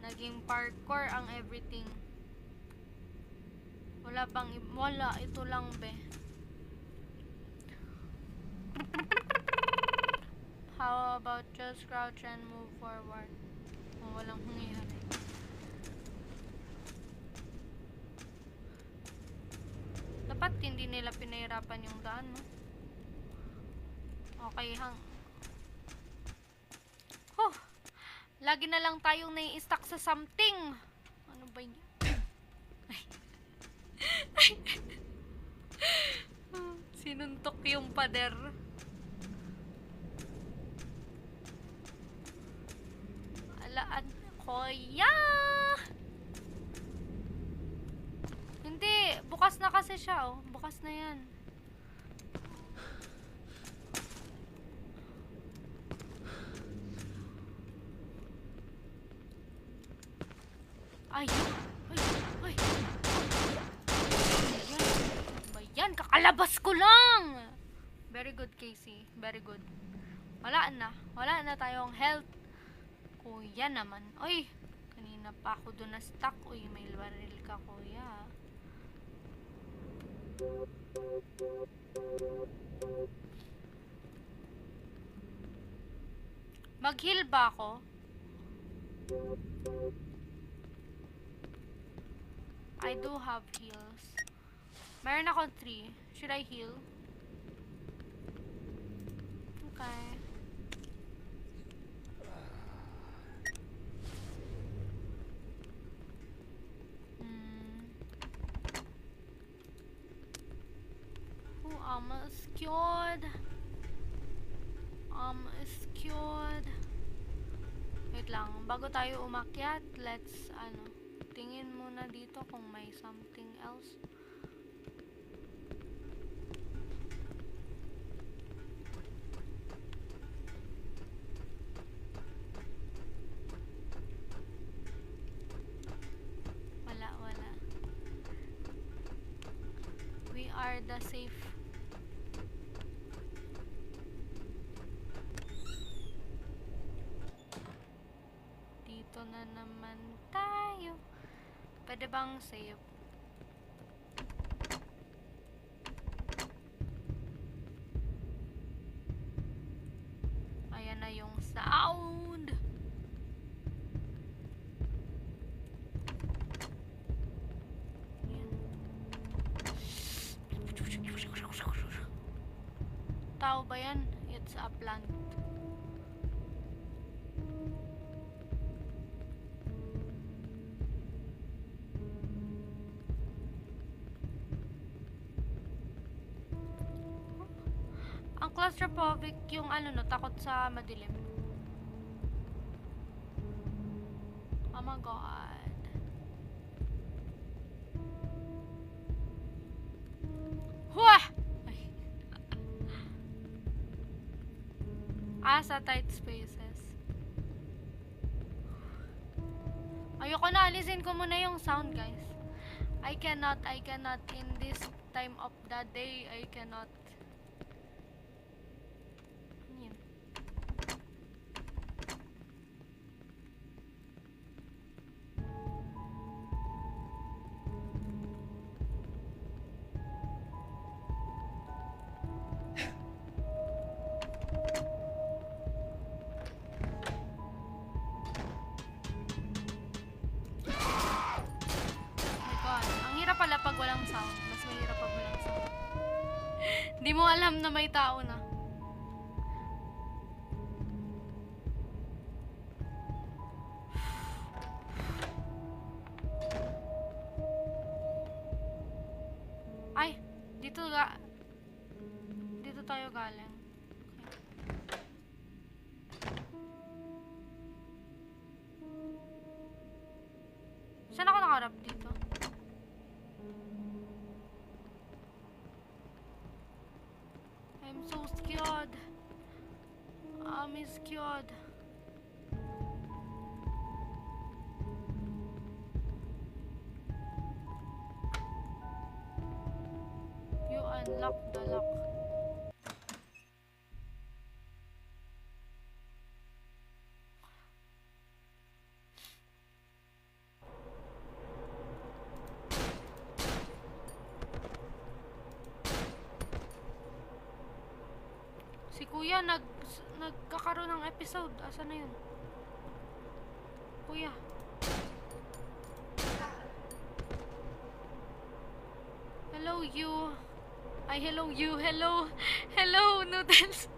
Naging parkour ang everything. Wala bang wala. Ito lang, be. How about just crouch and move forward? Walang nangyayari. Dapat hindi nila pinahirapan yung daan, no? Okay, lagi na lang tayong nai-stuck sa something. Ano ba yun? Sinuntok yung pader. Alaan ko. Hindi. Bukas na kasi siya, oh. Bukas na yan. Ay. Ay. Ay. Kakalabas ko lang! Very good, Casey. Very good. Wala na. Wala na tayong health. Kuya naman. Uy! Kanina pa ako doon na stuck. Uy, may baril ka, kuya. Mag-heal ba ako? I do have heals. Meron akong 3. Should I heal? Okay. I'm scared. I'm scared. Wait lang. Bago tayo umakyat, let's, tingin muna dito kung may something else. Wala. We are the safe. Dito na naman tayo. Pwede bang save? Ayan na yung sound. Ayan. Tao ba yan? It's a plant. Ang claustrophobic yung takot sa madilim. Oh my god. Huwah! Sa tight spaces. Ayoko na, alisin ko muna yung sound, guys. I cannot in this time of the day, I cannot. Pag walang sound, mas mahirap pag walang sound. Di mo alam na may tao na. Ay, dito tayo galing. Okay. Saan ako nakarap dito? I'm so scared. I'm scared. You unlock the lock. Si Kuya nagkakaroon ng episode. Asan na yun? Kuya. Hello you. Ay, hello you. Hello. Hello, Noodles.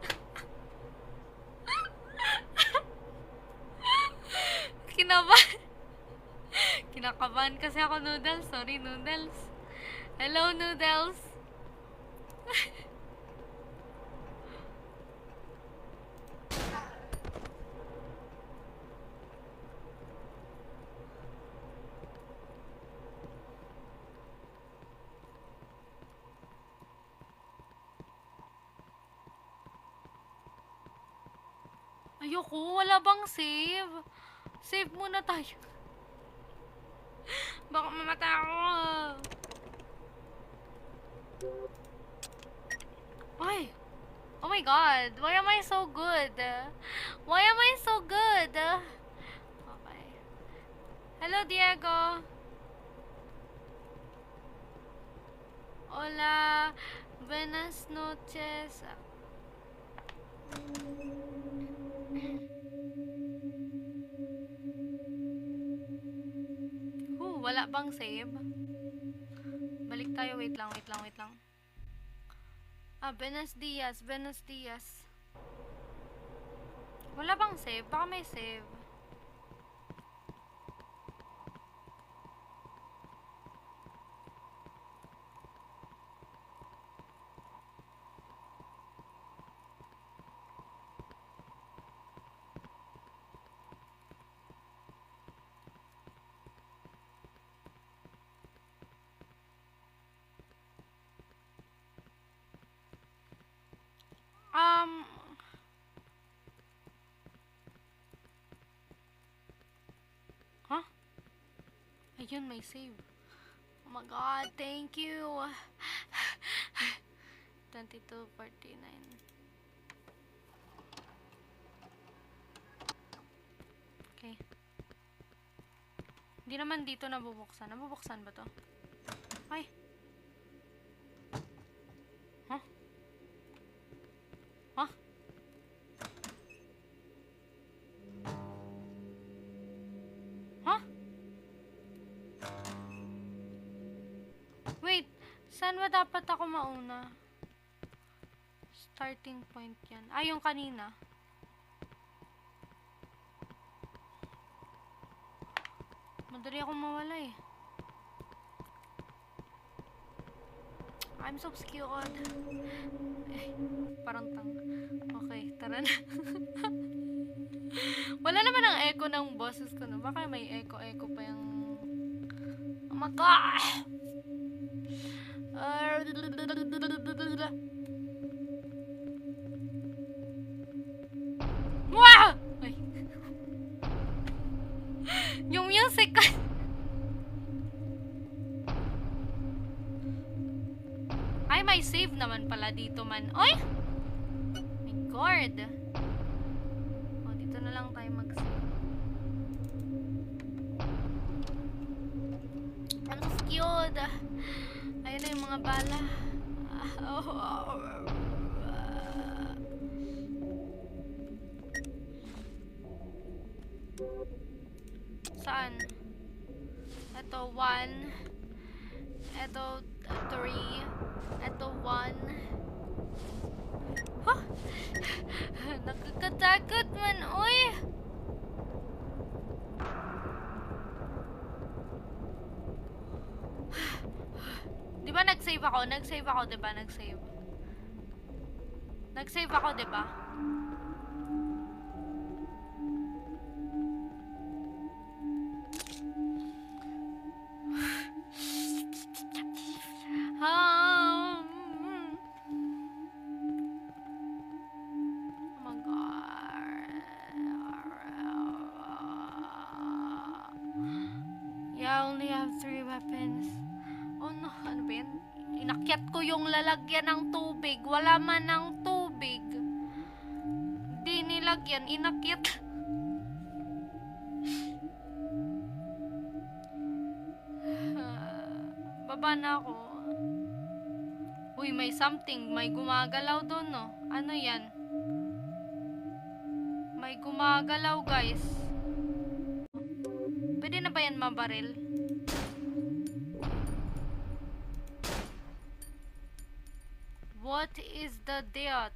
Kinakabahan kasi ako, Noodles. Sorry, Noodles. Hello, Noodles. Ayoko, wala bang save? Save muna tayo. Baka mamatay ako. Ay! Oh my god, why am I so good? Why am I so good? Okay. Hello, Diego. Hola. Buenas noches. Wala bang save? Balik tayo, wait lang. Buenos dias. Wala bang save? Baka may save. Huh? Ayun, may save. Oh my god, thank you. 22:49. Okay. Hindi naman dito nabubuksan. Nabubuksan ba to? Ay. Huh? Huh? Huh? Wait, saan ba dapat ako mauna? Starting point yan. Ay, yung kanina. Madali akong mawala eh. I'm so scared. Parang tang. Okay, tara na. Wala naman ang echo ng boses ko, no? Baka may echo pa yung... Oh my God! Wow! Ay. Yung music ko... Ay, may save naman pala dito man. Oy! My God! O, dito na lang tayo mag-save. I'm so scared. Ayun na yung mga bala. Saan? Ito, 1. Ito, 3. Ito, 1. Huh? Nakakatakot man, uy! Di ba nag-save ako? Nag-save ako, di ba? Nag-save. Nag-save ako, di ba? Oh my God. Yeah, I only have 3 weapons. Oh no, ano ba yan? Inakyat ko yung lalagyan ng tubig. Wala man ng tubig. Di nilagyan, inakyat. Baba na ako. Uy, may something. May gumagalaw doon, no? Ano yan? May gumagalaw, guys. Pwede na ba yan mabaril? What is the death?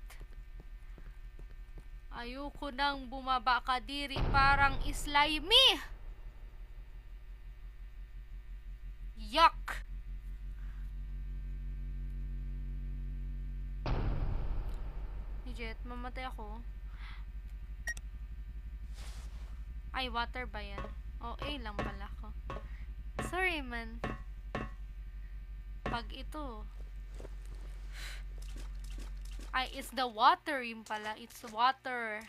Ayoko nang bumaba ka diri, parang slimy. Yuck! Jet, mamatay ako. Ay, water ba yan? O, A lang pala ako. Sorry, man. Pag ito... Ay, it's the water yung pala. It's water.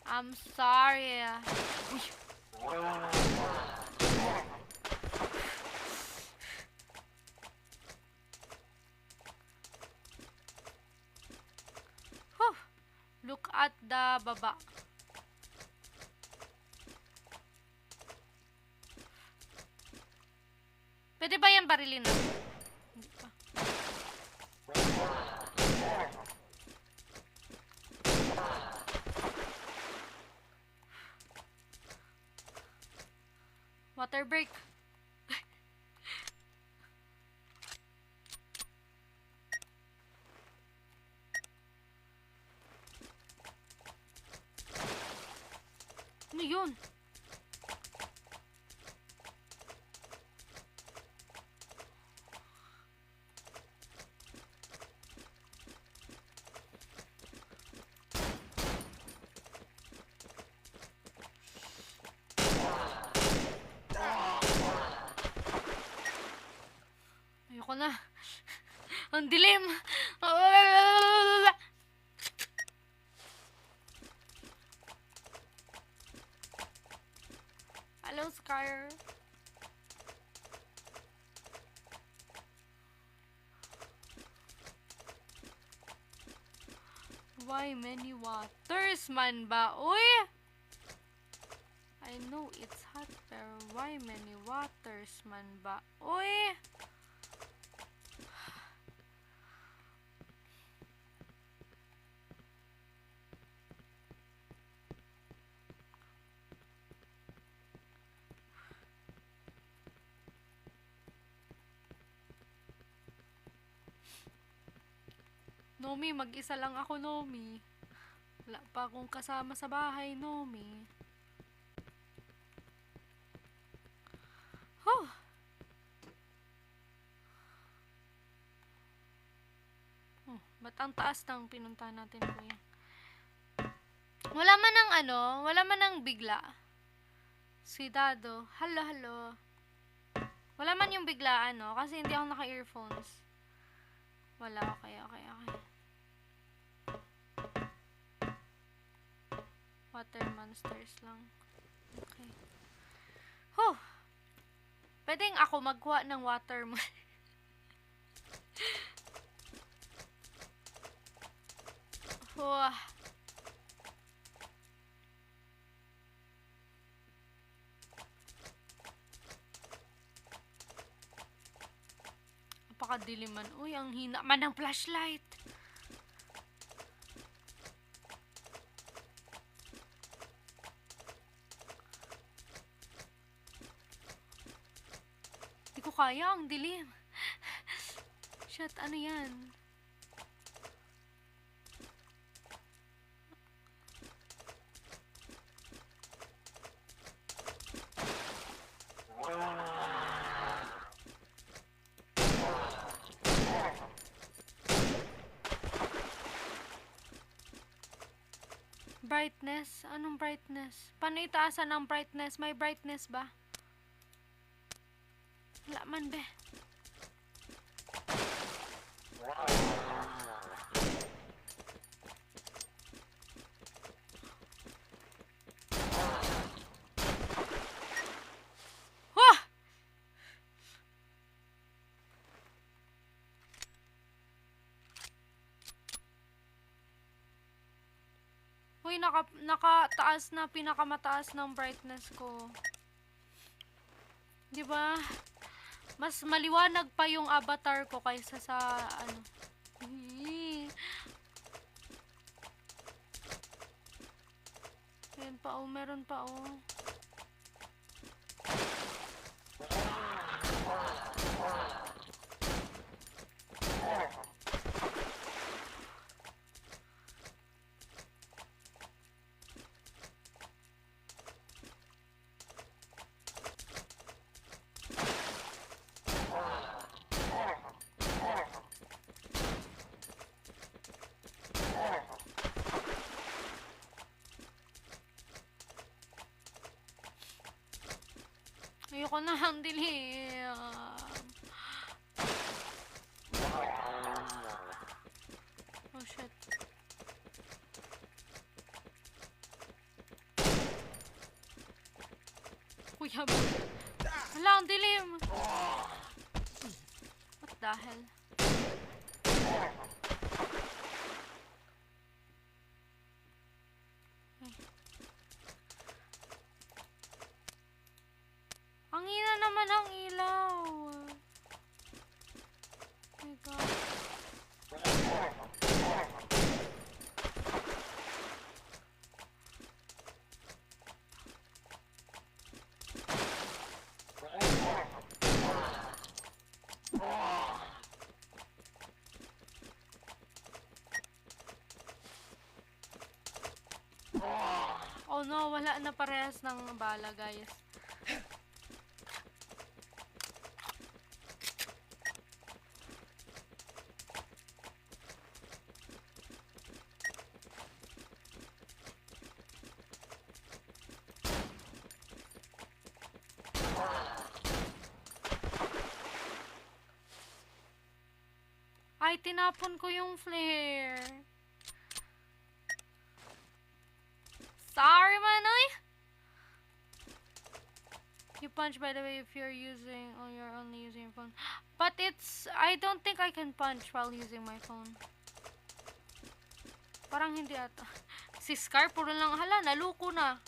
I'm sorry. Uy. banda baba. Pwede ba yan barilin na? Hindi pa. Water break. Ano yun? Ayoko na. Ang dilim. Hello, Scar. Why many waters man ba? Uy! I know it's hot, pero why many waters man ba? Uy! Nomi, mag-isa lang ako, Nomi. Wala pa akong kasama sa bahay, Nomi. Huh. Ba't ang taas ng pinunta natin, kuya? Wala man ng wala man ng bigla. Cuidado. Hello. Wala man yung bigla, kasi hindi ako naka-earphones. Wala, okay. Water monsters lang. Okay. Huh! Pwedeng ako magkuha ng water mo. Huh. Napakadiliman. Uy, ang hina man ng flashlight. Hindi ko kaya, ang dilim. Shit, ano yan? Brightness? Anong brightness? Paano itaasan ang brightness? May brightness ba? Wala man, be. Wah! Uy, nakataas na, pinakamataas ng brightness ko. Diba? Mas maliwanag pa yung avatar ko kaysa sa Ayan pa, meron pa, Ayoko na ang dilim. Oh shit. Kuya ba? Wala, ang dilim. What the hell? naman ang ilaw. Oh my God. Oh no, wala na parehas ng bala, guys. Ay, tinapon ko yung flare. Sorry, Manoy! You punch, by the way, if you're using, oh, you're only using your phone. But it's, I don't think I can punch while using my phone. Parang hindi ata. Si Scar, puro lang, hala, naluko na.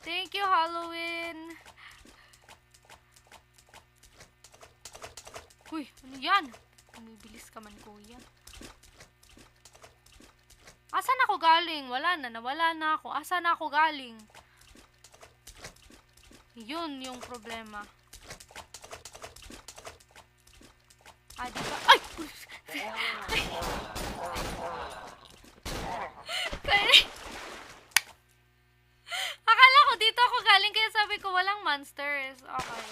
Thank you, Halloween. Uy, ano yan? Bumibilis ka man, kuya. Asan ako galing? Wala na, nawala na ako. Asan ako galing? Yun yung problema. Ah, di ba? Ay! Akala ko dito ako galing, kaya sabi ko walang monsters. Okay.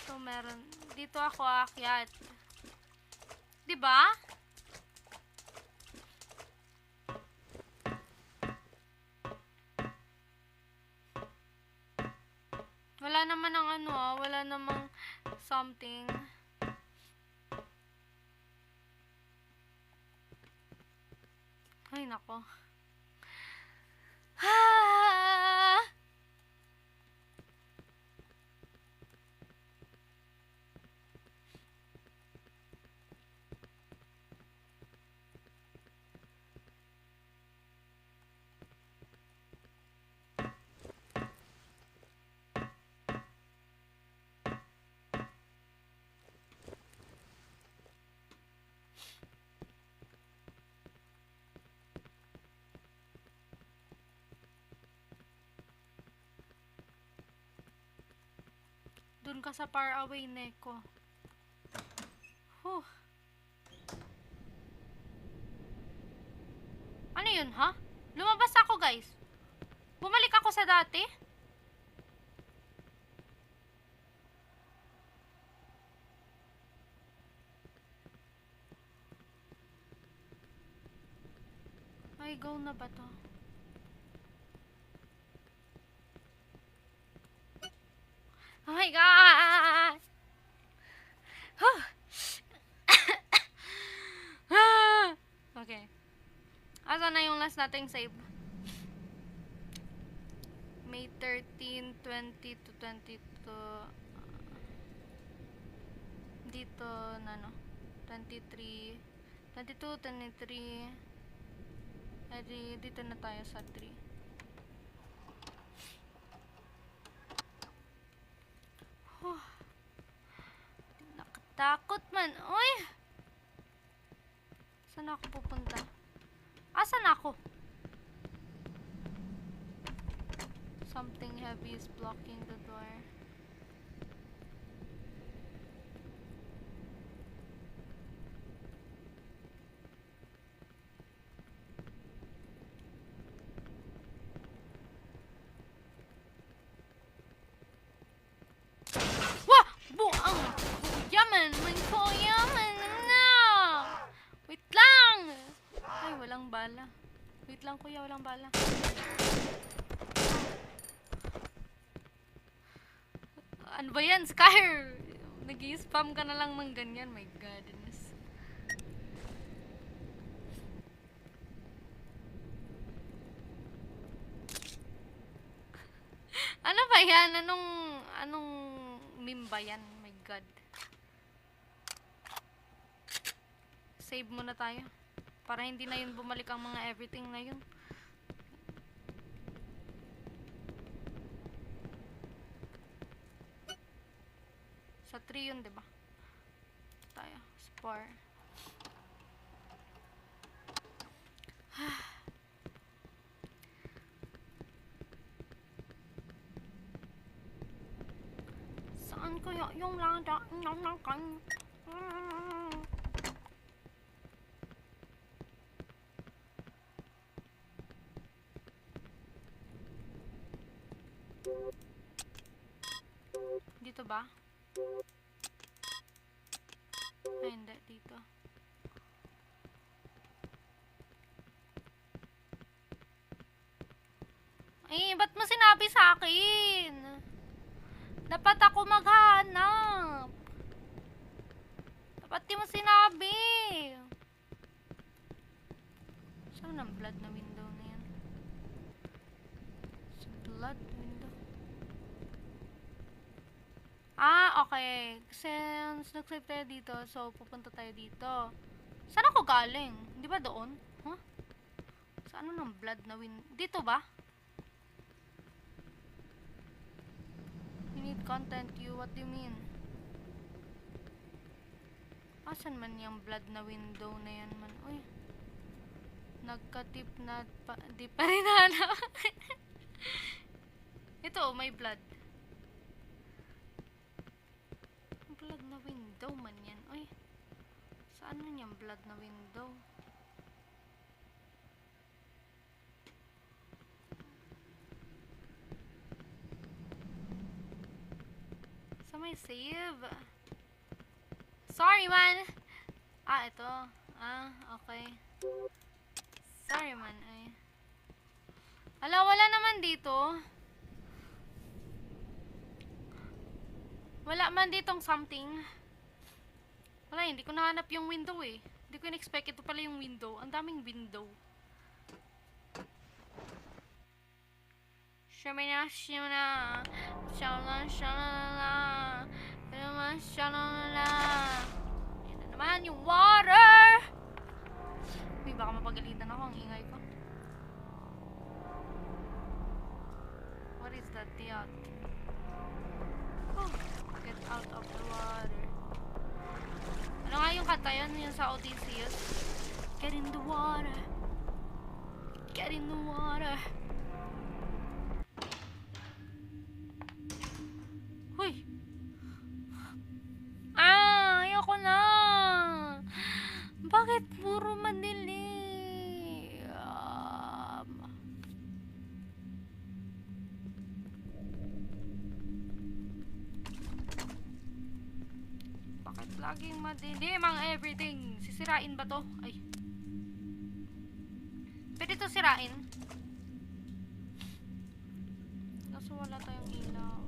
So, meron. Dito ako aakyat. Diba? Wala naman ang ano wala namang something. Ay, nako. Ah! Dun ka sa far away, Neko. Huh. Ano yun, ha? Lumabas ako, guys. Bumalik ako sa dati. Ay, go na ba to? Oh my God! Okay. Asa na yung last nating save? May 13, 20 to 22. Dito na no? 23, 22, 23. Edi, dito na tayo sa 3. Nakatakot man. Uy! Saan ako pupunta? Asan ako? Something heavy is blocking the door. Wah! Buang! Yaman! Yaman! No! Wait lang! Ay, walang bala. Wait lang, kuya. Walang bala. Ano ba yan, Skyr? Nag-i-spam ka na lang ng ganyan. My goodness. Ano ba yan? Anong meme ba yan? My God. Save muna tayo. Para hindi na yun bumalik ang mga everything na yun. 3 yun, diba? Tayo. Spar. Saan kaya yung lada? Dito ba? Ay, hindi. Dito. Eh, ba't mo sinabi sa akin? Dapat ako maghanap. Dapat di mo sinabi. Saan ang blood na window na yan? Sa blood window. Ah, okay. Since nag-save tayo dito, so pupunta tayo dito. Saan ako galing? Di ba doon? Huh? Saan ng blood na window? Dito ba? We need content you. What do you mean? Asan man yung blood na window na yan man? Uy. Nagkatip na pa. Di pa rin hanap. Ito, may blood. Blood na window man yan. Uy. Saan man yung blood na window? Sa may save. Sorry man. Ah, ito. Ah, okay. Sorry man. Ay. Ala, wala naman dito. Wala man ditong something. Wala, hindi ko nahanap yung window eh. Hindi ko in-expect ito pala yung window. Ang daming window. Shamina, shamina, shalala, shalala, shalala, shalala. Yan na naman yung water! Uy, baka mapagalitan ako. Ang ingay ko. What is that yacht? Oh, get out of the water. Ano nga yung kanta yun? Yung sa Odysseus? Get in the water. Get in the water. Huy! Ah! Ayoko na! Bakit puro madilim? Bakit laging madilim ang everything? Sisirain ba to? Ay. Pwede to sirain? Kaso wala tayong ilaw.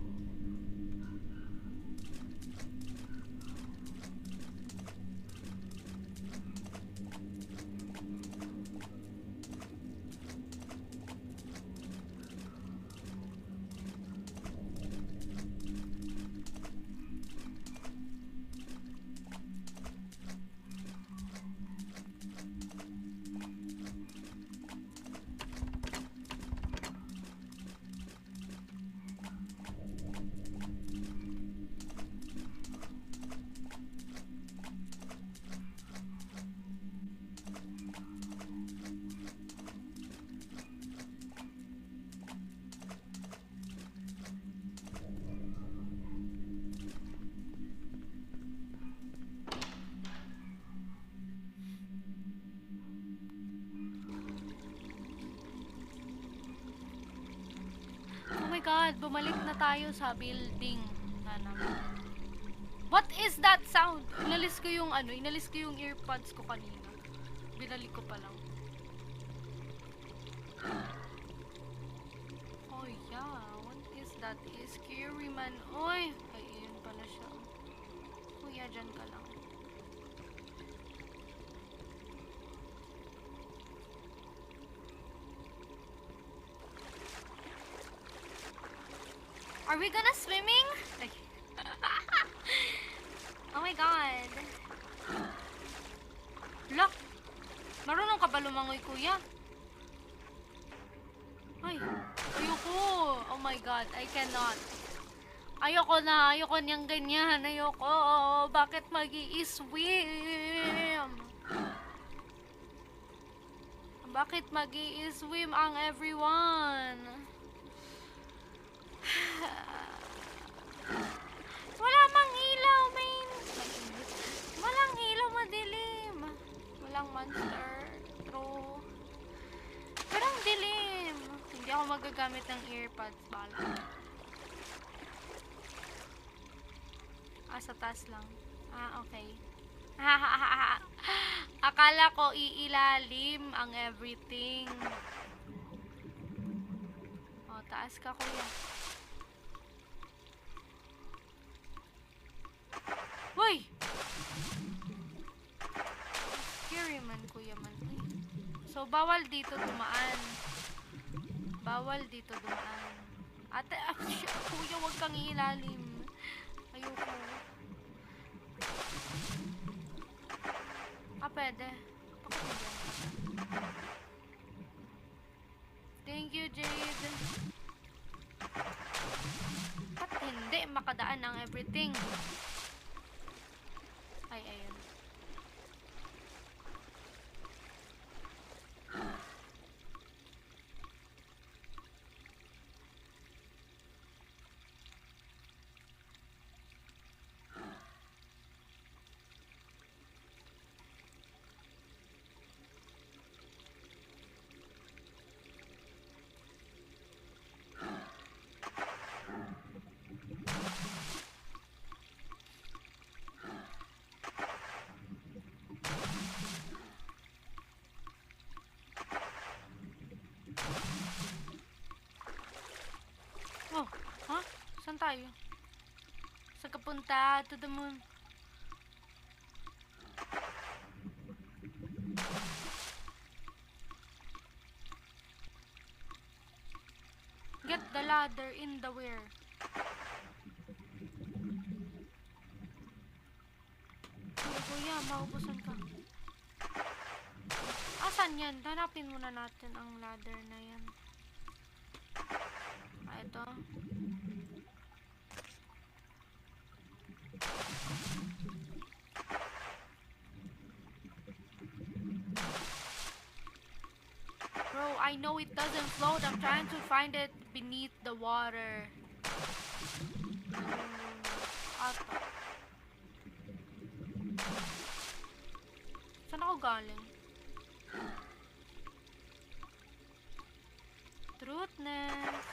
Oh my god, bumalik na tayo sa building na naman. What is that sound? Inalis ko yung earpods ko kanina. Binalik ko pa lang. Oh yeah, what is that? Scary man. Oy! Ay, yun pala siya. Kuya, dyan ka lang. Are we gonna swimming? Oh my god. Look. Marunong ka ba lumangoy, kuya? Ay, ayoko. Oh my god, I cannot. Ayoko niyang ganyan. Ayoko. Bakit mag-i-swim? Bakit mag-i-swim ang everyone? Wala mang ilaw, main. Walang ilaw, madilim. Walang monster. True. Pero ang dilim. Hindi ako magagamit ng earpods. Bala. Sa taas lang. Okay. Akala ko iilalim ang everything. Taas ka, kuya. Hoy! Scary man, kuya man. So, bawal dito dumaan. Ate, kuya, wag kang ilalim. Ayoko. Pwede. Thank you, Jade. Ba't hindi makadaan ang everything? Ayun. Saan tayo? Saan ka punta? To the moon. Get the ladder in the where? Kuya, maubusan ka. Asan yan? Hanapin muna natin ang ladder na yan. Ito. Bro, I know it doesn't float. I'm trying to find it beneath the water. Ato. Saan ako galing? Truthness.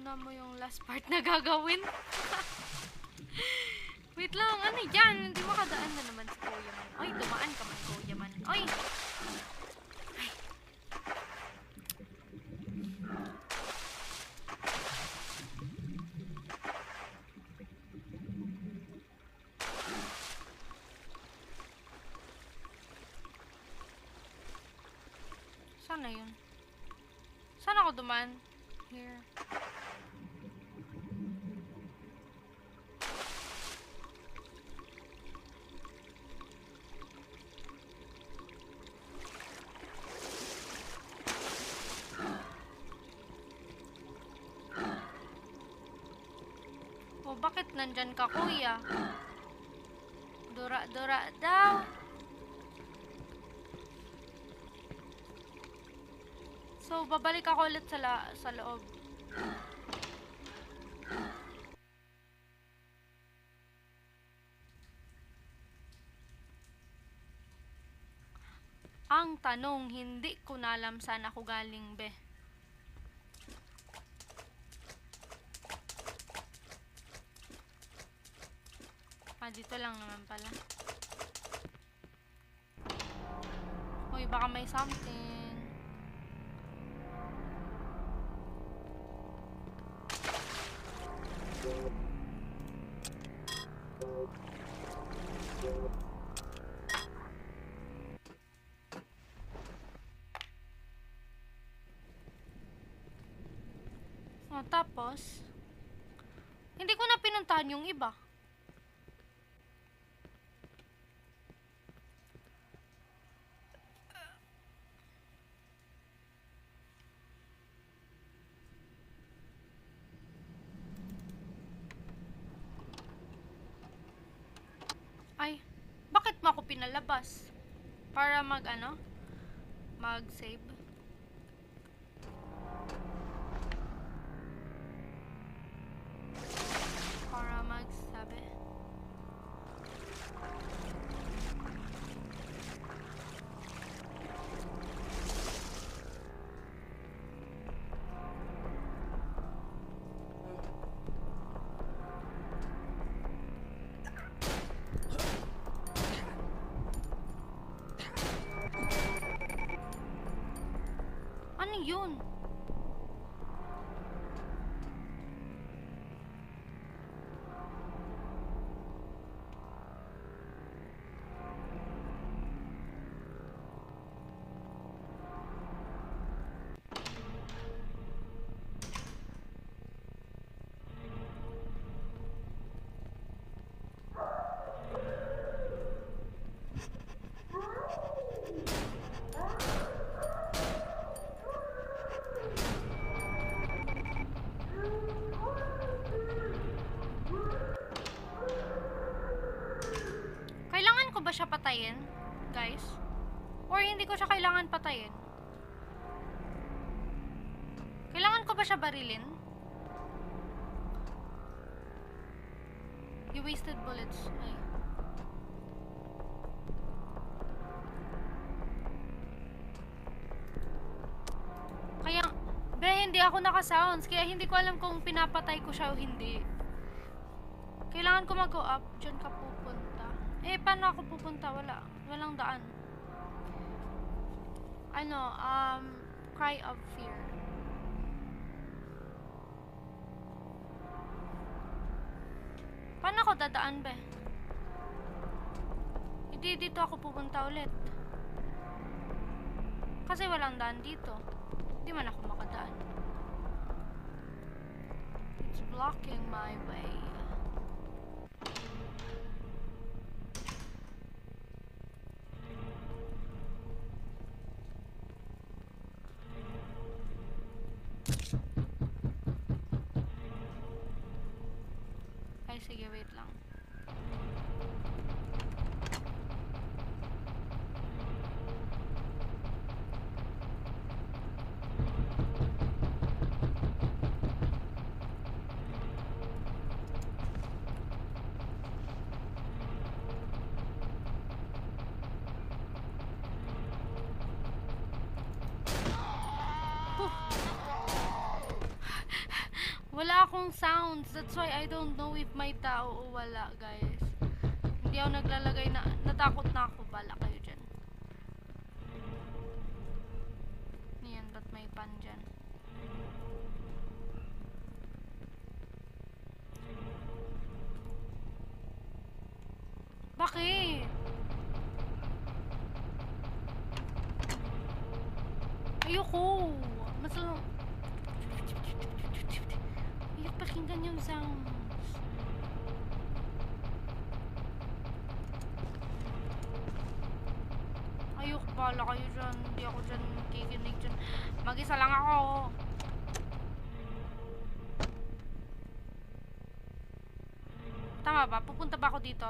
Ano mo yung last part na gagawin? Wait lang, ano yan? Hindi makadaan na naman si Kuya man. Ay, dumaan ka man, Kuya man. Ay! Ay! Saan na yun? Saan ako dumaan? Here. Bakit nandyan ka, kuya? Dura daw. So, babalik ako ulit sa loob. Ang tanong, hindi ko na alam saan ako galing, be. Dito lang naman pala. Uy, baka may something. Tapos, hindi ko na pinuntahan yung iba. mo ako pinalabas? Para mag-save. Para magsabi. Ano yun? Kailangan ko ba siya patayin, guys? Or hindi ko siya kailangan patayin? Kailangan ko ba siya barilin? You wasted bullets. Ay. Kaya, hindi ako naka-sounds. Kaya hindi ko alam kung pinapatay ko siya o hindi. Kailangan ko mag-go up. Diyan ka pupunta. Eh, paano ako pupunta? Walang daan. Cry of fear. Paano ako dadaan, be? Hindi dito ako pupunta ulit. Kasi walang daan dito. Hindi man ako makadaan. It's blocking my way. Ay, sige, wait lang. Wala akong sounds. That's why I don't know if may tao o wala, guys. Hindi ako naglalagay na... Natakot na ako. Bala kayo dyan. Yan, ba't may pan dyan? Bakit? Ayoko. Mas lang... Ayoko pakinggan yung sounds. Ayoko, bala kayo dyan. Hindi ako dyan kikinig dyan. Mag-isa lang ako. Tama ba? Pupunta ba ako dito?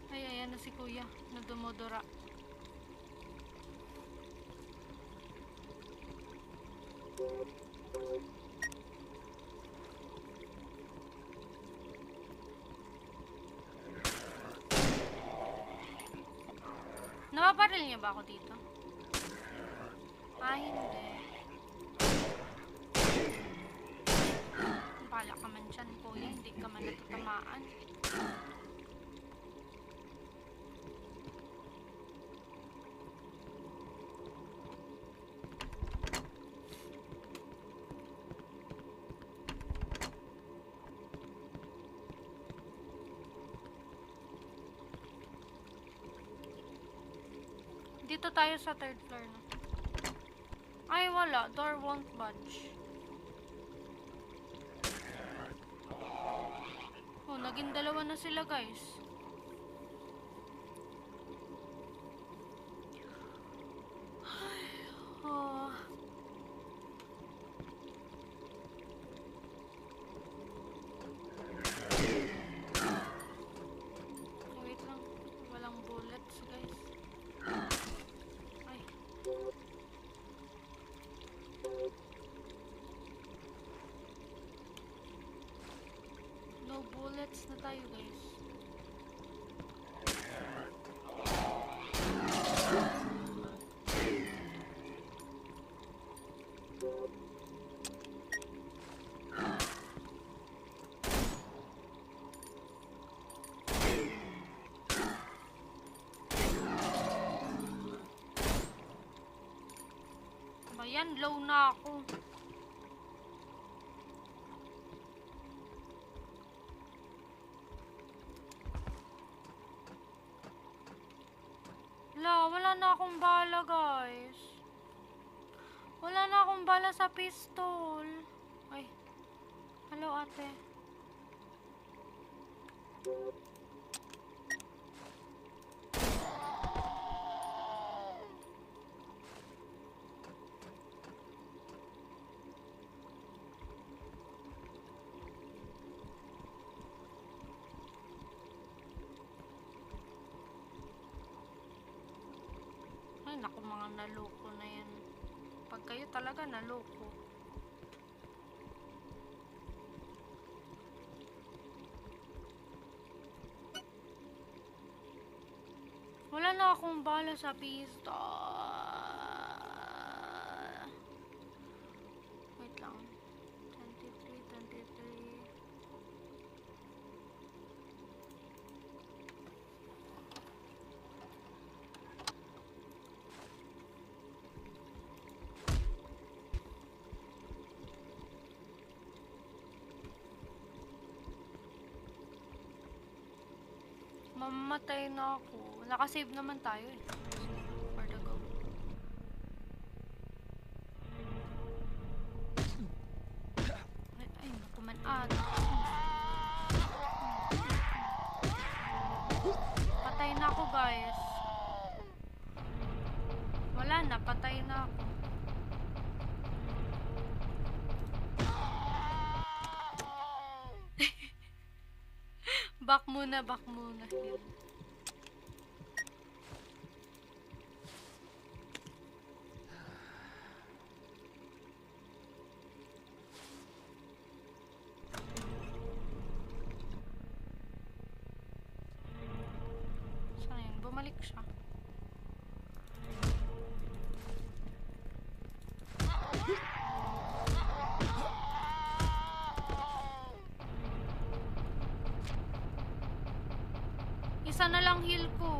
Ay, ayan na si kuya na dumodora. Napaparil niya ba ako dito? Ah, hindi. Pala ka man dyan, kuya. Hindi ka man natatamaan. Dito tayo sa third floor na. Ay, wala. Door won't budge. Oh, naging dalawa na sila, guys. Oh. Wait lang. Walang bullets, guys. Ay. No bullets na tayo, guys. Ayan, low na ako. Wala na akong bala, guys. Wala na akong bala sa pistol. Ay. Hello, ate. Ay, naku, mga naloko na yan. Pag kayo talaga naloko. Wala na akong bala sa pistol. Wait lang. 23, 23. Mamatay na ako. Nakasave naman tayo eh. For the go. Ay nakuman patay na ako, guys. Wala na, patay na ako. Back muna, back muna. Saan yun? Bumalik siya. Isa na lang heal ko.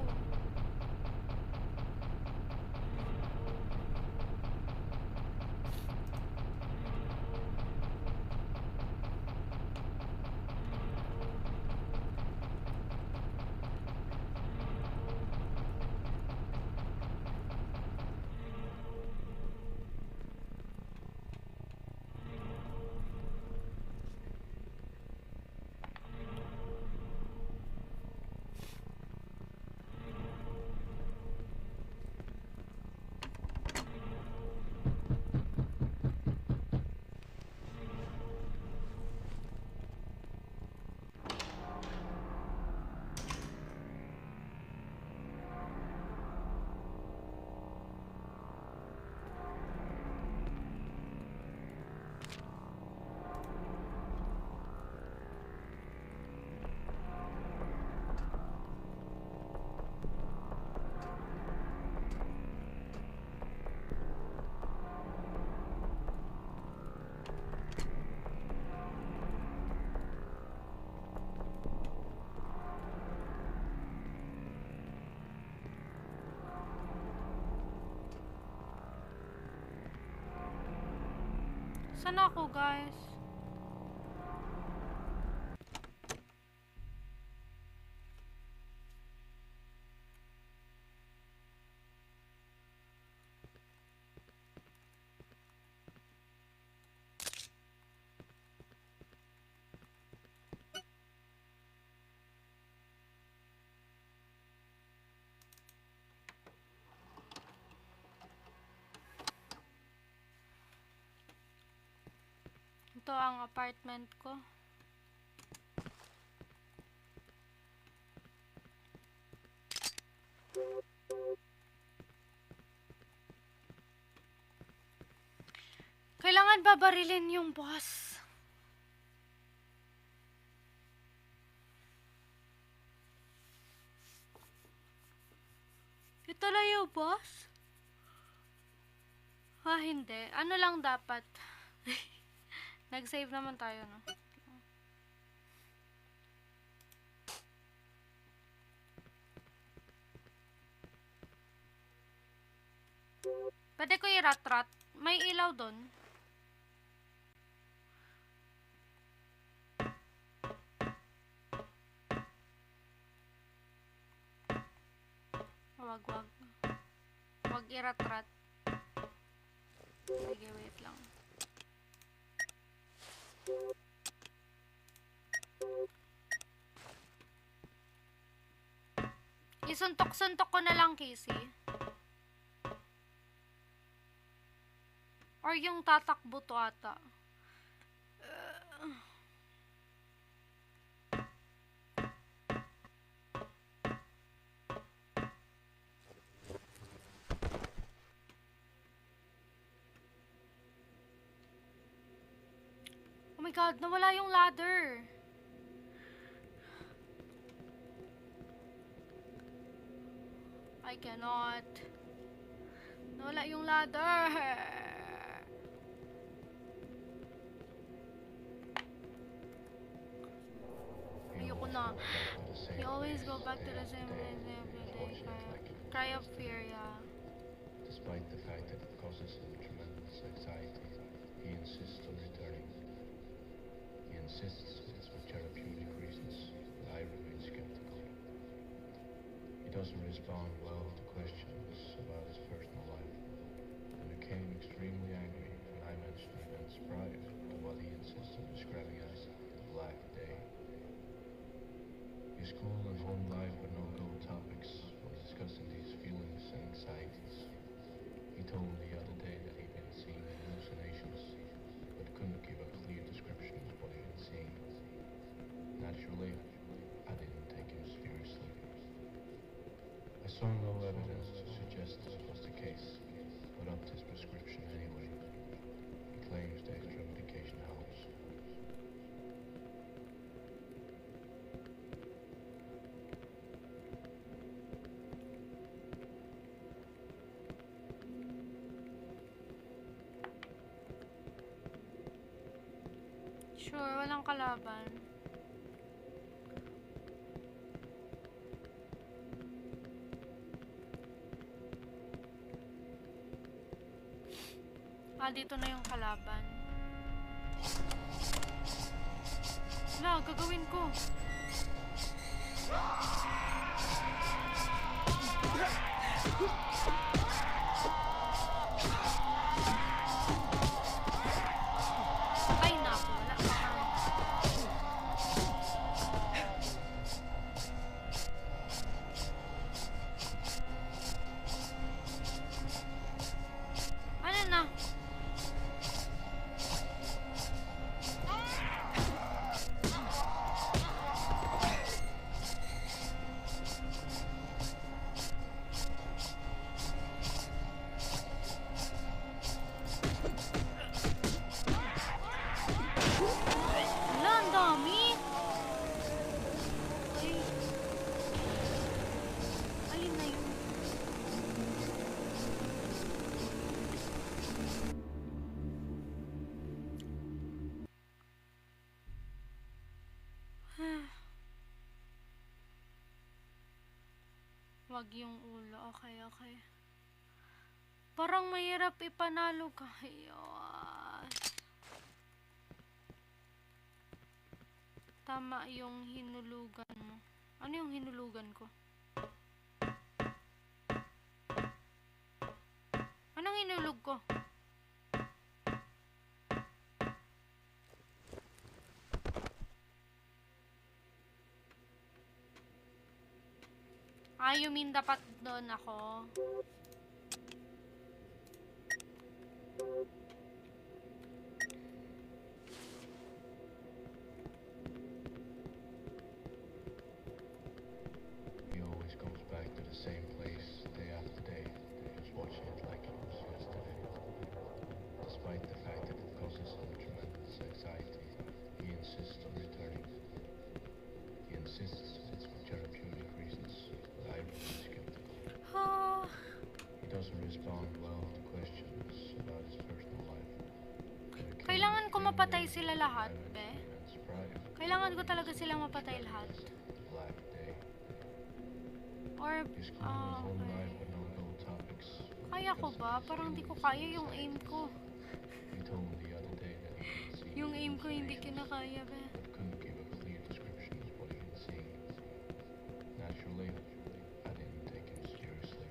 Saan ako, guys? Ito ang apartment ko. Kailangan babarilin yung boss. Ito lang yung boss? Hindi. Ano lang dapat? Nag-save naman tayo, no? Pwede ko i-rat-rat. May ilaw doon. Wag. Wag i-rat-rat. Sige, wait lang. Isuntok-suntok ko na lang, Casey. Or yung tatakbo to ata. Oh my god, nawala yung ladder. I cannot. Nawala yung ladder. Ayoko na. You always go back to the same place every day. Cry of fear, yeah. Despite the fact that it causes him tremendous anxiety, he insists on returning. He insists it's for therapeutic reasons, but I remain skeptical. He doesn't respond well to questions about his personal life, and became extremely angry when I mentioned events prior to what he insists on describing as the Black Day. His school and home life were no-go topics when discussing these feelings and anxieties. He told me the other day that he'd been seeing hallucinations, but couldn't give a clear description of what he'd been seeing. Naturally, I didn't take him seriously. I saw no evidence to suggest this was the case, but upped his prescription anyway. He claims the extra medication helps. Sure, walang kalaban. Dito na yung kalaban. Wala, gagawin ko. Ay, naku, wala pa. Ano na? Wala, ang dami. Ay. Alin na yun? Wag yung ulo. Okay. Parang mahirap ipanalo ka. Ayun. Tama yung hinulugan mo. Ano yung hinulugan ko? Anong hinulog ko? You mean dapat doon ako? mapatay sila lahat, be. Events prior to Kailangan ko talaga silang mapatay lahat. the Black Day. Or, His crew was all okay. night with no-go topics. Kaya ko ba? Parang di ko kaya yung aim ko. He told me the other day that he'd been seeing Yung aim ko hindi hallucinations, kinakaya, be. but couldn't give a clear description of what he had seen. Naturally, I didn't take him seriously.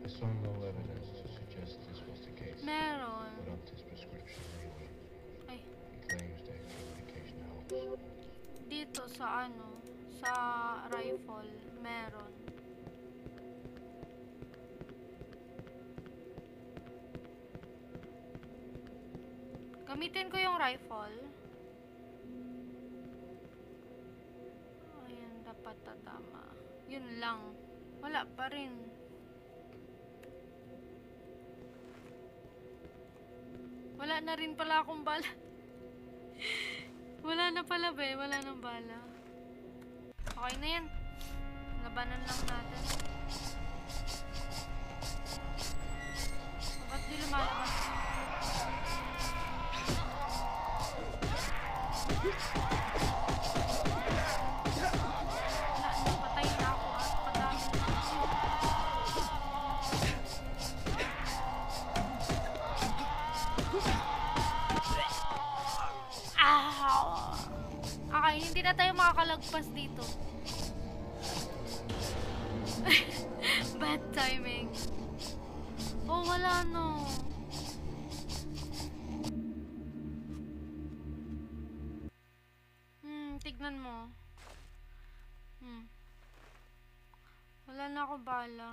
I saw no evidence to suggest this was the case. Meron. But upped his prescription anyway. Ay, He claims that communication helps. dito sa ano, sa rifle, meron. Gamitin ko yung rifle. Ayan, dapat tatama. Yun lang. Wala pa rin. Wala na rin pala akong bala. Wala na pala, be. Wala nang bala. Okay na yan. Labanan lang natin. Ba't di lumalabas? Wala, napatay na ako at padami na ako. Ow! Okay, hindi na tayo makakalagpas dito. Bad timing. Oh, wala no. Tignan mo. Wala na ako bala.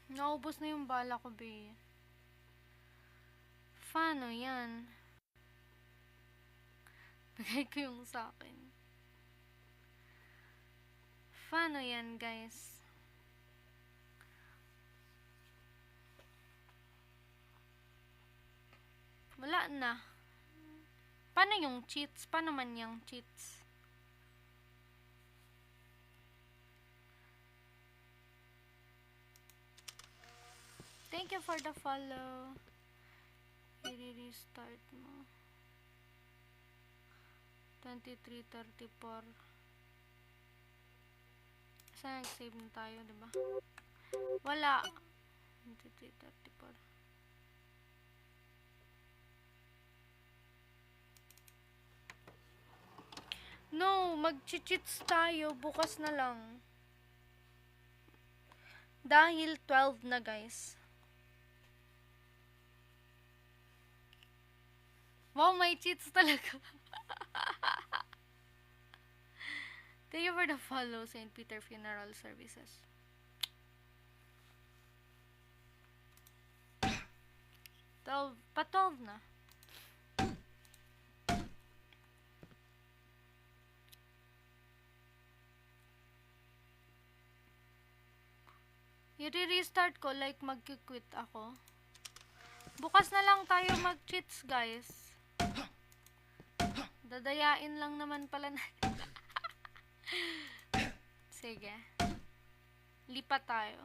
Naubos na yung bala ko, be. Paano yan? Bigay ko yung sa akin. Paano yan, guys? Wala na. Paano yung cheats? Paano man yung cheats? Thank you for the follow. I-restart mo. 23:34. Saan nag-save na tayo, diba? Wala. 23:34. No, mag-cheats tayo. Bukas na lang. Dahil 12 na, guys. Wow, may cheats talaga. Thank you for the follow, St. Peter Funeral Services. 12, pa 12 na. I-restart ko like mag-quit ako. Bukas na lang tayo mag-cheats, guys. Dadayain lang naman pala na. Sige. Lipat tayo.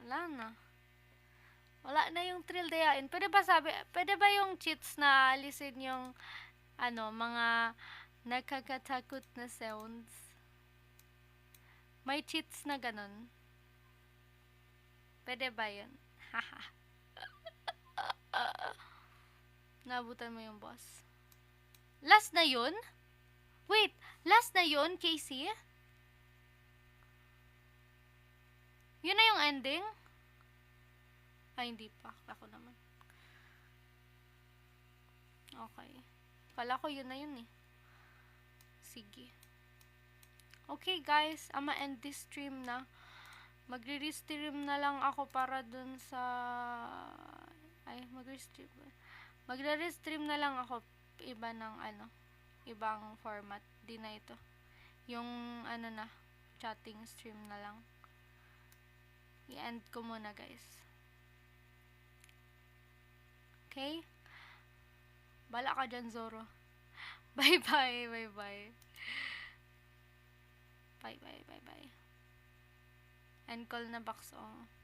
Wala na. Wala na yung thrill dayain. Pwede ba yung cheats na alisin yung mga nakakatakot na sounds? May cheats na ganun. Pwede ba yun? Haha. Nabutan mo yung boss. Last na yun? Wait, last na yun, Casey? Yun na yung ending? Ay, hindi pa. Ako naman. Okay. Kala ko yun na yun eh. Sige. Okay guys, I'ma end this stream na. Magre-restream na lang ako para dun sa... Magre-restream na lang ako iba ng ibang format. Di na ito. Yung chatting stream na lang. I-end ko muna guys. Okay? Bala ka dyan, Zoro. Bye-bye, bye-bye. Bye, bye, bye, bye. End call na box, oh.